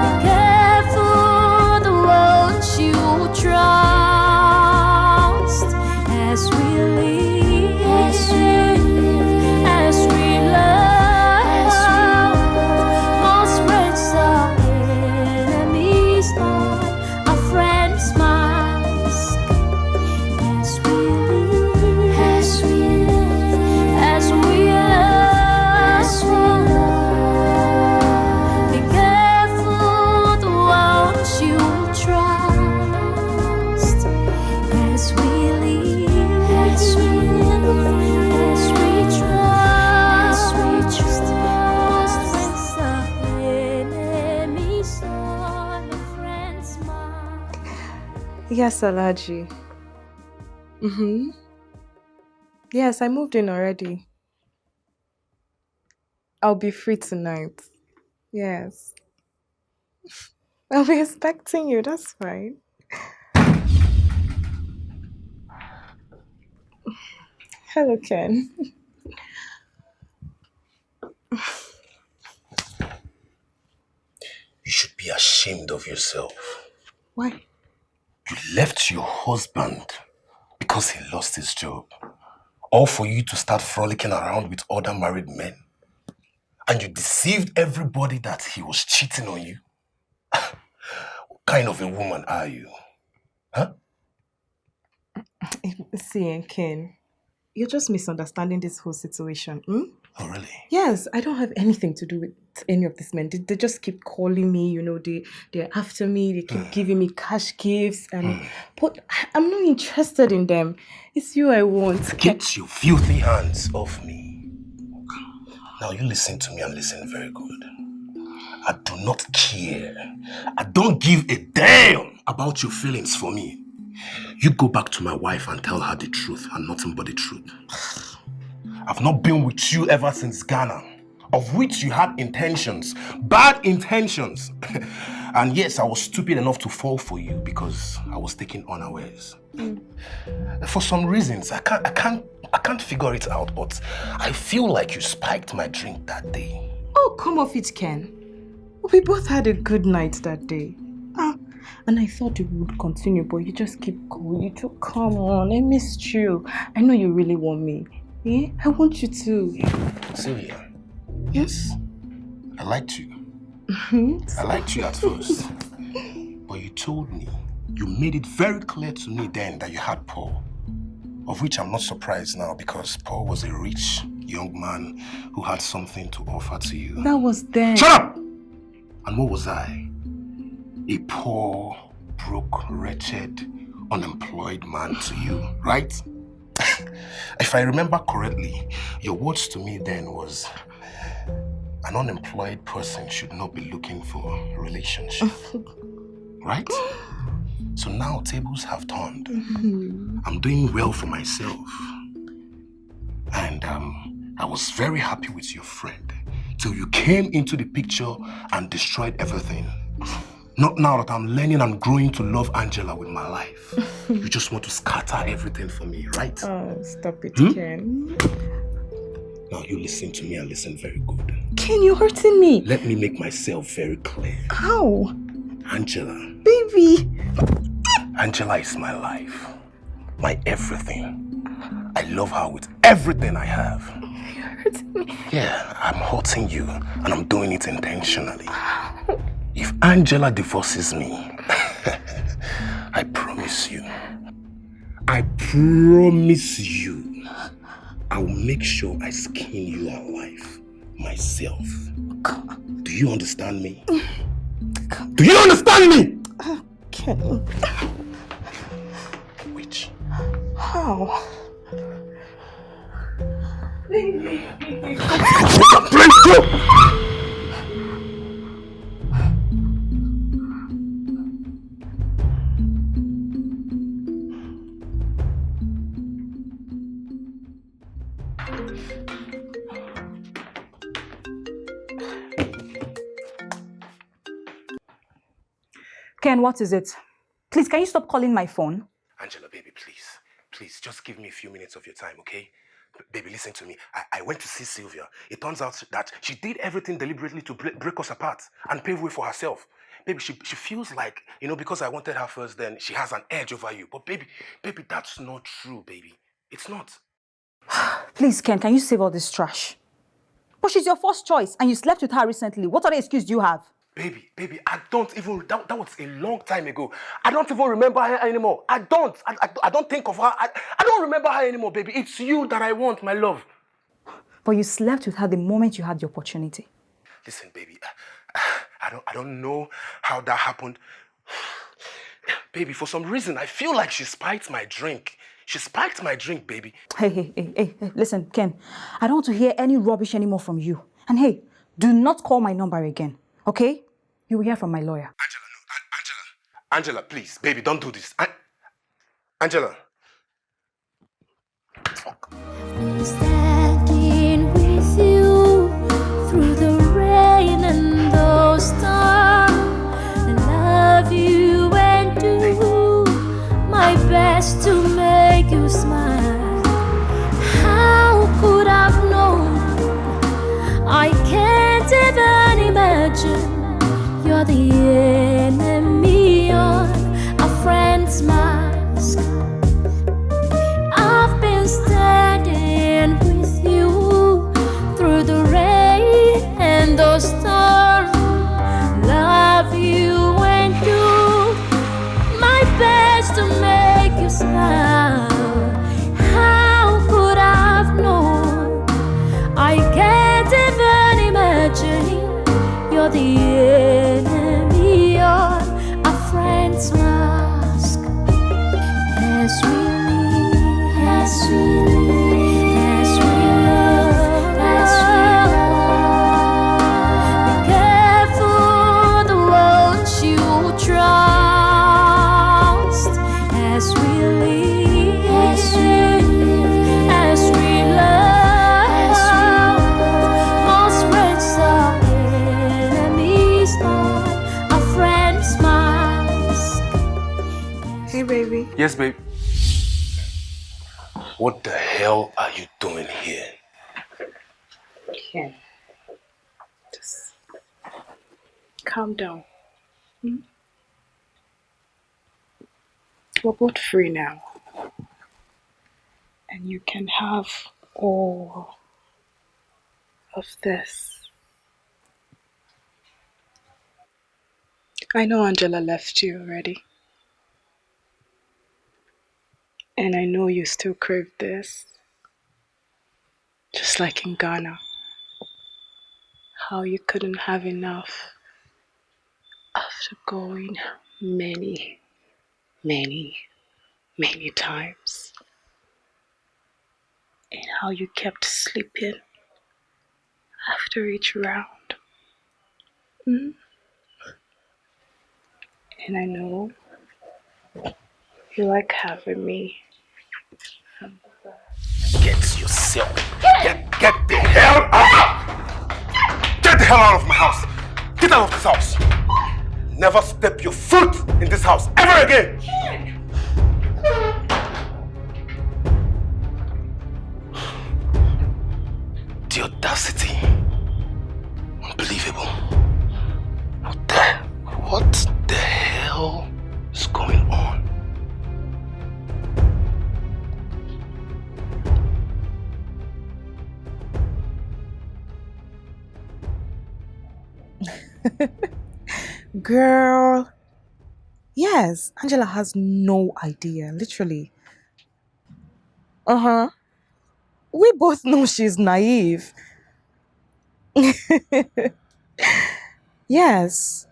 Speaker 5: be careful the ones you trust. As we live, as we love, most friends are enemies, not a friend's mask. As we live, as we love, be careful the ones you trust. As we live, as we trust, most friends are enemies on a friend's mask.
Speaker 1: Yes, Alaji. Yes, I moved in already. I'll be free tonight. Yes. I'll be expecting you, that's fine. Hello, Ken.
Speaker 3: You should be ashamed of yourself.
Speaker 1: Why?
Speaker 3: You left your husband because he lost his job. All for you to start frolicking around with other married men. And you deceived everybody that he was cheating on you. What kind of a woman are you? Huh?
Speaker 1: See, Ken, you're just misunderstanding this whole situation. Hmm?
Speaker 3: Oh, really?
Speaker 1: Yes, I don't have anything to do with any of these men. They just keep calling me, they're after me, they keep giving me cash gifts, but I'm not interested in them. It's you I want.
Speaker 3: Get your filthy hands off me. Now you listen to me and listen very good. I do not care. I don't give a damn about your feelings for me. You go back to my wife and tell her the truth and nothing but the truth. I've not been with you ever since Ghana, of which you had intentions, bad intentions. And yes, I was stupid enough to fall for you because I was taken unawares. For some reasons, I can't figure it out, but I feel like you spiked my drink that day.
Speaker 1: Oh, come off it, Ken. We both had a good night that day. And I thought you would continue, but you just keep calling. You too, come on, I missed you. I know you really want me. Eh? I want you to.
Speaker 3: Sylvia, yes, I liked you. I liked you at first. But you told me, you made it very clear to me then that you had Paul. Of which I'm not surprised now because Paul was a rich young man who had something to offer to you.
Speaker 1: That was then.
Speaker 3: Shut up! And what was I? A poor, broke, wretched, unemployed man to you, right? If I remember correctly, your words to me then was, an unemployed person should not be looking for a relationship. Right? So now tables have turned. I'm doing well for myself. And I was very happy with your friend till you came into the picture and destroyed everything. Not now that I'm learning and growing to love Angela with my life. You just want to scatter everything for me, right?
Speaker 1: Oh, stop it, Ken.
Speaker 3: Now you listen to me and listen very good.
Speaker 1: Ken, you're hurting me.
Speaker 3: Let me make myself very clear.
Speaker 1: How?
Speaker 3: Angela.
Speaker 1: Baby.
Speaker 3: Angela is my life. My everything. I love her with everything I have.
Speaker 1: You're hurting me.
Speaker 3: Yeah, I'm hurting you and I'm doing it intentionally. If Angela divorces me, I promise you, I will make sure I skin you alive myself. Do you understand me? Do you understand me?
Speaker 1: Ken.
Speaker 3: Which?
Speaker 1: How? Baby.
Speaker 3: Please go!
Speaker 2: Ken, what is it? Please, can you stop calling my phone?
Speaker 3: Angela, baby, please, just give me a few minutes of your time, okay? Baby, listen to me. I went to see Sylvia. It turns out that she did everything deliberately to break us apart and pave way for herself. Baby, she feels like, because I wanted her first, then she has an edge over you. But baby, that's not true, baby. It's not.
Speaker 2: Please, Ken, can you save all this trash? But she's your first choice and you slept with her recently. What other excuse do you have?
Speaker 3: Baby, I don't even, that was a long time ago. I don't even remember her anymore. I don't think of her. I don't remember her anymore, baby. It's you that I want, my love.
Speaker 2: But you slept with her the moment you had the opportunity.
Speaker 3: Listen, baby, I don't know how that happened. Baby, for some reason, I feel like she spiked my drink. She spiked my drink, baby.
Speaker 2: Hey, listen, Ken, I don't want to hear any rubbish anymore from you. And hey, do not call my number again, okay? You will hear from my lawyer.
Speaker 3: Angela, no, Angela, please, baby, don't do this. Angela.
Speaker 5: Standing with you through the rain and those storms. best to make you smile. How could I've known? I can't even imagine you're the enemy on a friend's mask. I've been standing with you through the rain and the storm. Love you and do my best to make you smile. How could I've known? I can't even imagine you're the enemy on a friend's mask. As we live, as we live, as we love, as we love. Be careful the ones you trust. As we live, as we live, as we love, most friends are enemies on a friend's mask.
Speaker 1: Hey, baby.
Speaker 3: Yes, babe. What the hell are you doing here?
Speaker 1: Ken, just calm down. We're both free now. And you can have all of this. I know Angela left you already. And I know you still crave this. Just like in Ghana. How you couldn't have enough after going many, many, many times. And how you kept sleeping after each round. And I know you like having me.
Speaker 3: Get yourself. Get the hell out! Get the hell out of my house! Get out of this house! Never step your foot in this house ever again! The audacity. Unbelievable. What the hell is going on?
Speaker 4: Girl. Yes, Angela has no idea, literally. Uh-huh. We both know she's naive. Yes.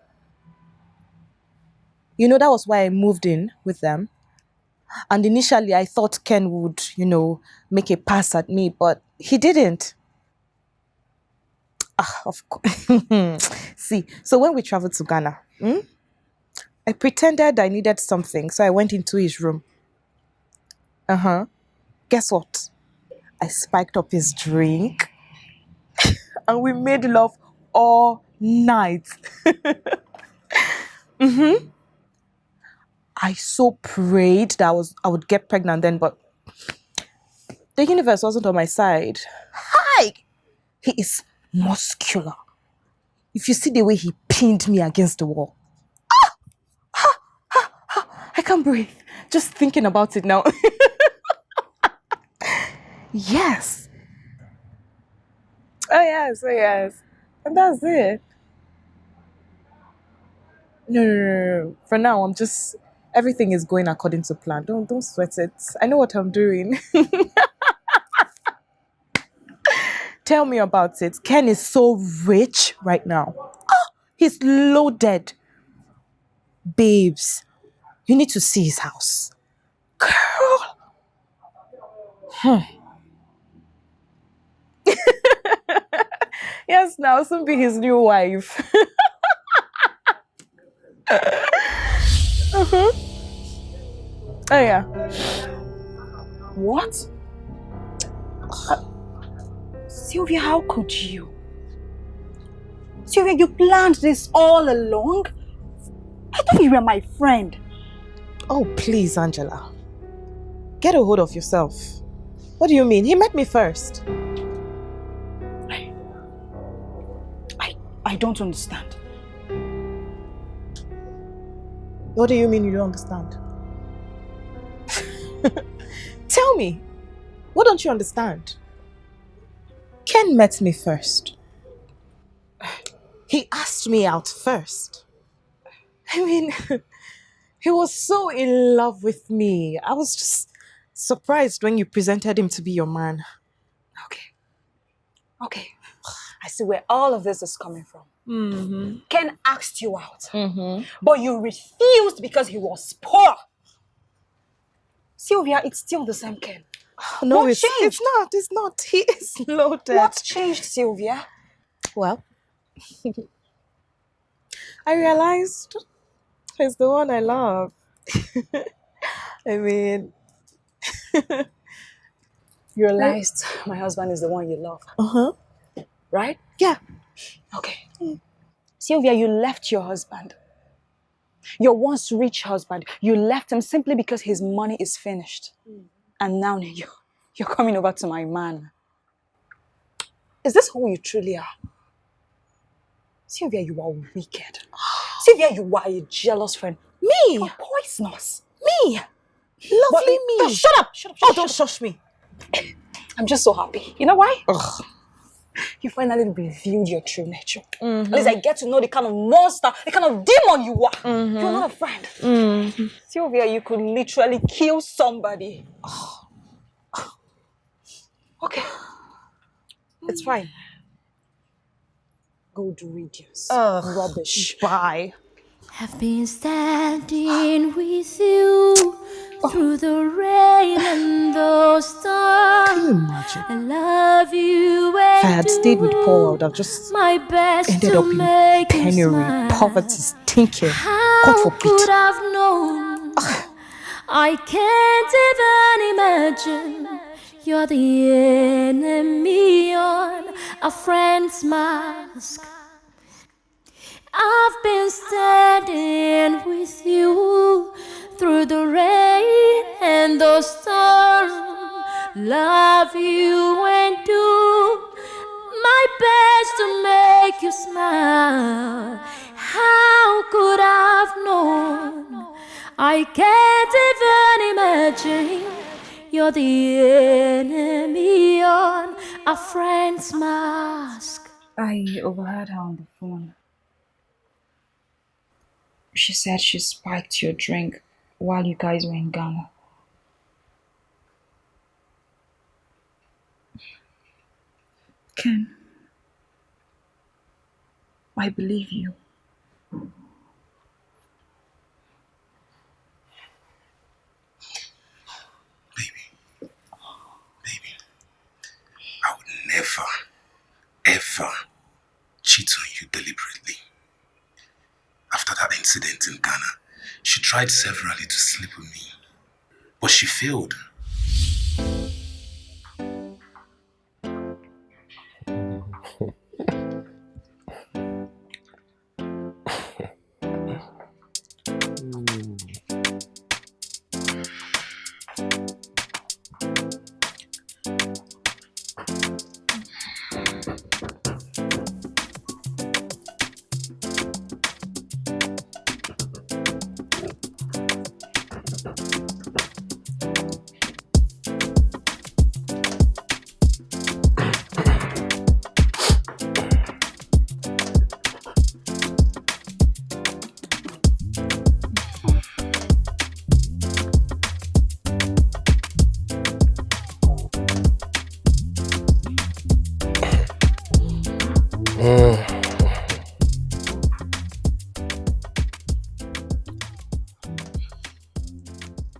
Speaker 4: You know, that was why I moved in with them. And initially, I thought Ken would, make a pass at me, but he didn't. Of course. See, so when we traveled to Ghana, I pretended I needed something, so I went into his room. Guess what? I spiked up his drink and we made love all night. I so prayed that I would get pregnant then, but the universe wasn't on my side. Hi! He is muscular. If you see the way he pinned me against the wall. I can't breathe. Just thinking about it now. Yes. Oh yes. And that's it. No. For now, everything is going according to plan. Don't sweat it. I know what I'm doing. Tell me about it. Ken is so rich right now. He's loaded. Babes, you need to see his house. Girl. Yes, now I'll soon be his new wife. Oh yeah.
Speaker 2: What? Sylvia, how could you? Sylvia, you planned this all along? I thought you were my friend.
Speaker 4: Oh, please, Angela. Get a hold of yourself. What do you mean? He met me first.
Speaker 2: I don't understand.
Speaker 4: What do you mean you don't understand? Tell me. What don't you understand? Ken met me first. He asked me out first. I mean, he was so in love with me. I was just surprised when you presented him to be your man.
Speaker 2: Okay. I see where all of this is coming from. Ken asked you out, but you refused because he was poor. Sylvia, it's still the same Ken.
Speaker 4: No,
Speaker 2: What
Speaker 4: it's
Speaker 2: changed?
Speaker 4: not. He is loaded.
Speaker 2: What changed, Sylvia?
Speaker 4: Well, I realized he's the one I love. I mean,
Speaker 2: You realized my husband is the one you love, right?
Speaker 4: yeah.
Speaker 2: Okay. Sylvia, you left your husband. Your once rich husband. You left him simply because his money is finished. And now you're coming over to my man. Is this who you truly are? Sylvia, you are wicked. Sylvia, you are a jealous friend.
Speaker 4: Me?
Speaker 2: You're poisonous.
Speaker 4: Me? Lovely me.
Speaker 2: No, shut up.
Speaker 4: Oh, don't shush me.
Speaker 2: I'm just so happy. You know why?
Speaker 4: Ugh.
Speaker 2: You finally revealed your true nature. At least I get to know the kind of monster, the kind of demon you are. You're not a friend. Sylvia, you could literally kill somebody. Okay. It's fine. Go do readings. Rubbish.
Speaker 4: Bye.
Speaker 5: Have been standing with you through the rain and the storm.
Speaker 4: Can you imagine?
Speaker 5: I love you
Speaker 4: If I
Speaker 5: and
Speaker 4: had stayed with Paul, I would have just
Speaker 5: my best
Speaker 4: ended
Speaker 5: to
Speaker 4: up in
Speaker 5: make you
Speaker 4: penury,
Speaker 5: smile.
Speaker 4: poverty, stinking. God
Speaker 5: How
Speaker 4: forbid.
Speaker 5: could I've known? I can't even imagine you're the enemy on a friend's mask. I've been standing with you through the rain and the storm. Love you and do my best to make you smile. How could I've known? I can't even imagine you're the enemy on a friend's mask.
Speaker 2: I overheard her on the phone. She said she spiked your drink while you guys were in Ghana. Ken, I believe you.
Speaker 3: Baby, I would never, ever cheat on you deliberately. After that incident in Ghana, she tried severally to sleep with me, but she failed.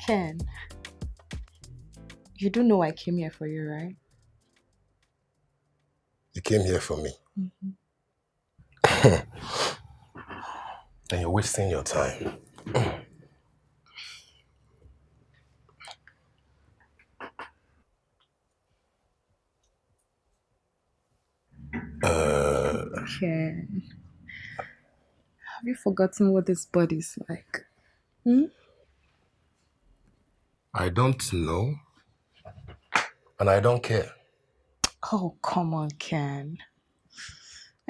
Speaker 4: Ken, you do know I came here for you, right?
Speaker 3: You came here for me. And you're wasting your time.
Speaker 1: Ken, have you forgotten what this body's like?
Speaker 3: I don't know. And I don't care.
Speaker 1: Oh, come on, Ken.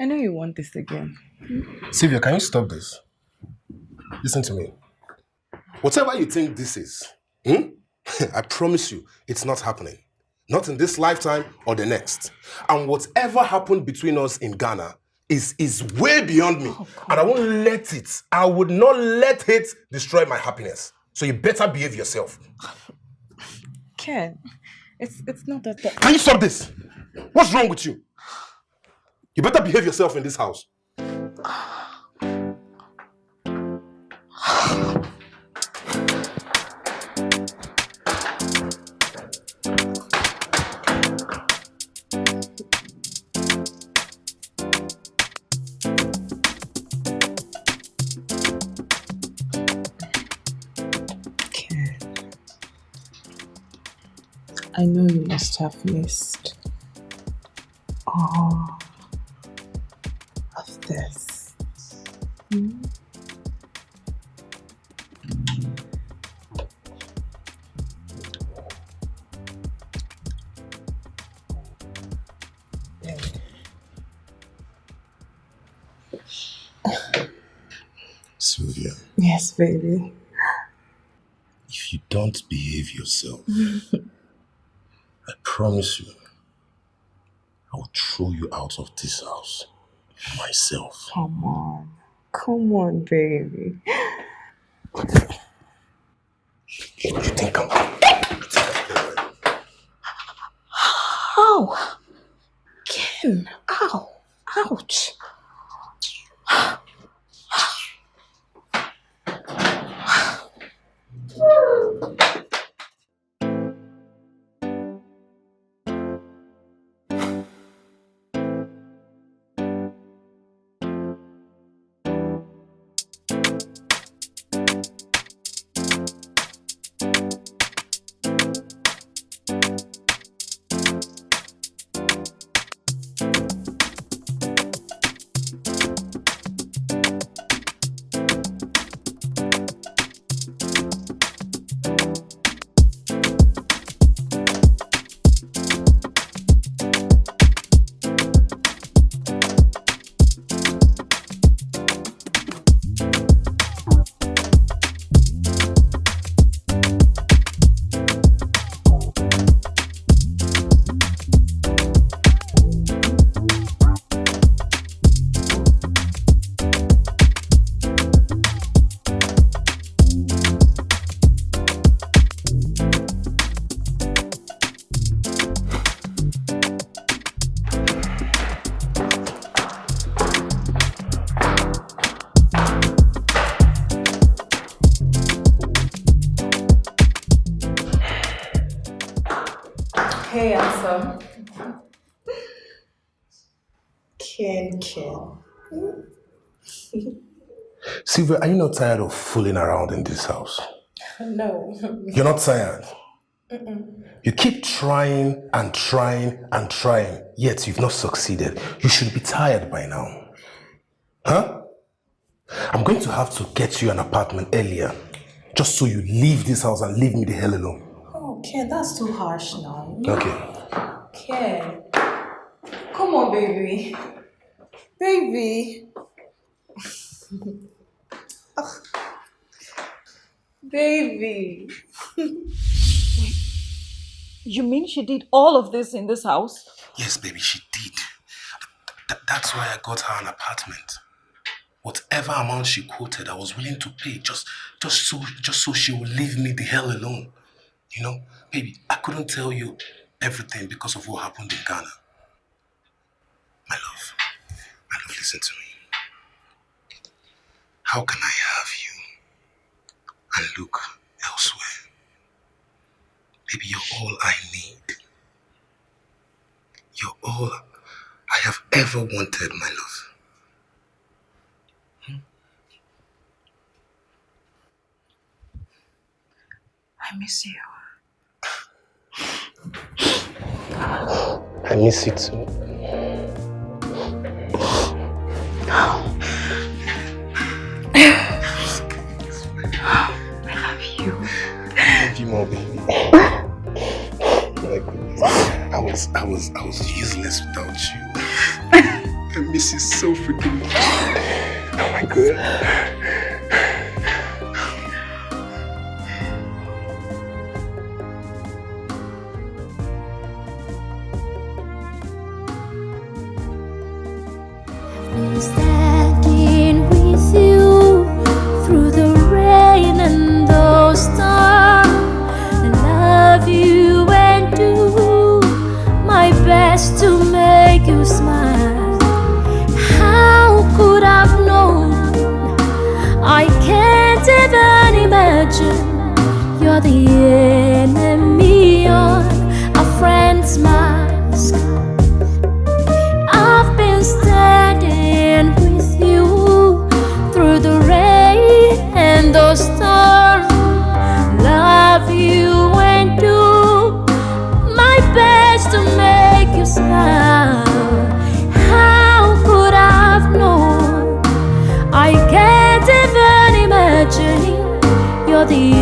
Speaker 1: I know you want this again.
Speaker 3: Sylvia, can you stop this? Listen to me. Whatever you think this is, I promise you, it's not happening. Not in this lifetime or the next. And whatever happened between us in Ghana is way beyond me. And I won't let it. I would not let it destroy my happiness. So you better behave yourself.
Speaker 1: Ken, it's not that.
Speaker 3: Can you stop this? What's wrong with you? You better behave yourself in this house.
Speaker 1: Ken, I know you must have missed all of this.
Speaker 3: Sylvia,
Speaker 1: Yes, baby.
Speaker 3: if you don't behave yourself, I promise you, I will throw you out of this house myself.
Speaker 1: Come on, baby.
Speaker 3: You think I'm...
Speaker 1: Ow! Ken, ow! Ouch! Hey, handsome. Ken.
Speaker 3: Sylvia, are you not tired of fooling around in this house?
Speaker 1: No.
Speaker 3: You're not tired? You keep trying and trying and trying, yet you've not succeeded. You should be tired by now. Huh? I'm going to have to get you an apartment earlier, just so you leave this house and leave me the hell alone.
Speaker 1: Oh, Ken, that's too harsh now.
Speaker 3: Okay.
Speaker 1: Ken. Come on, baby. Baby. Baby.
Speaker 2: You mean she did all of this in this house?
Speaker 3: Yes, baby, she did. That's why I got her an apartment. Whatever amount she quoted, I was willing to pay just so she would leave me the hell alone. You know, baby, I couldn't tell you everything because of what happened in Ghana. My love, listen to me. How can I have you and look elsewhere? Baby, you're all I need. You're all I have ever wanted, my love.
Speaker 2: I miss you.
Speaker 3: I miss you too.
Speaker 2: I love you.
Speaker 3: I love you more, baby. Like, I was useless without you. I miss you so freaking much. Oh my god.
Speaker 5: Standing with you through the rain and the storm, and love you and do my best to make you smile. How could I've known? I can't even imagine you're the enemy on a friend's mask. I've been standing with you through the rain and the storm. Love you and do my best to make you smile. How could I've known? I can't even imagine you're the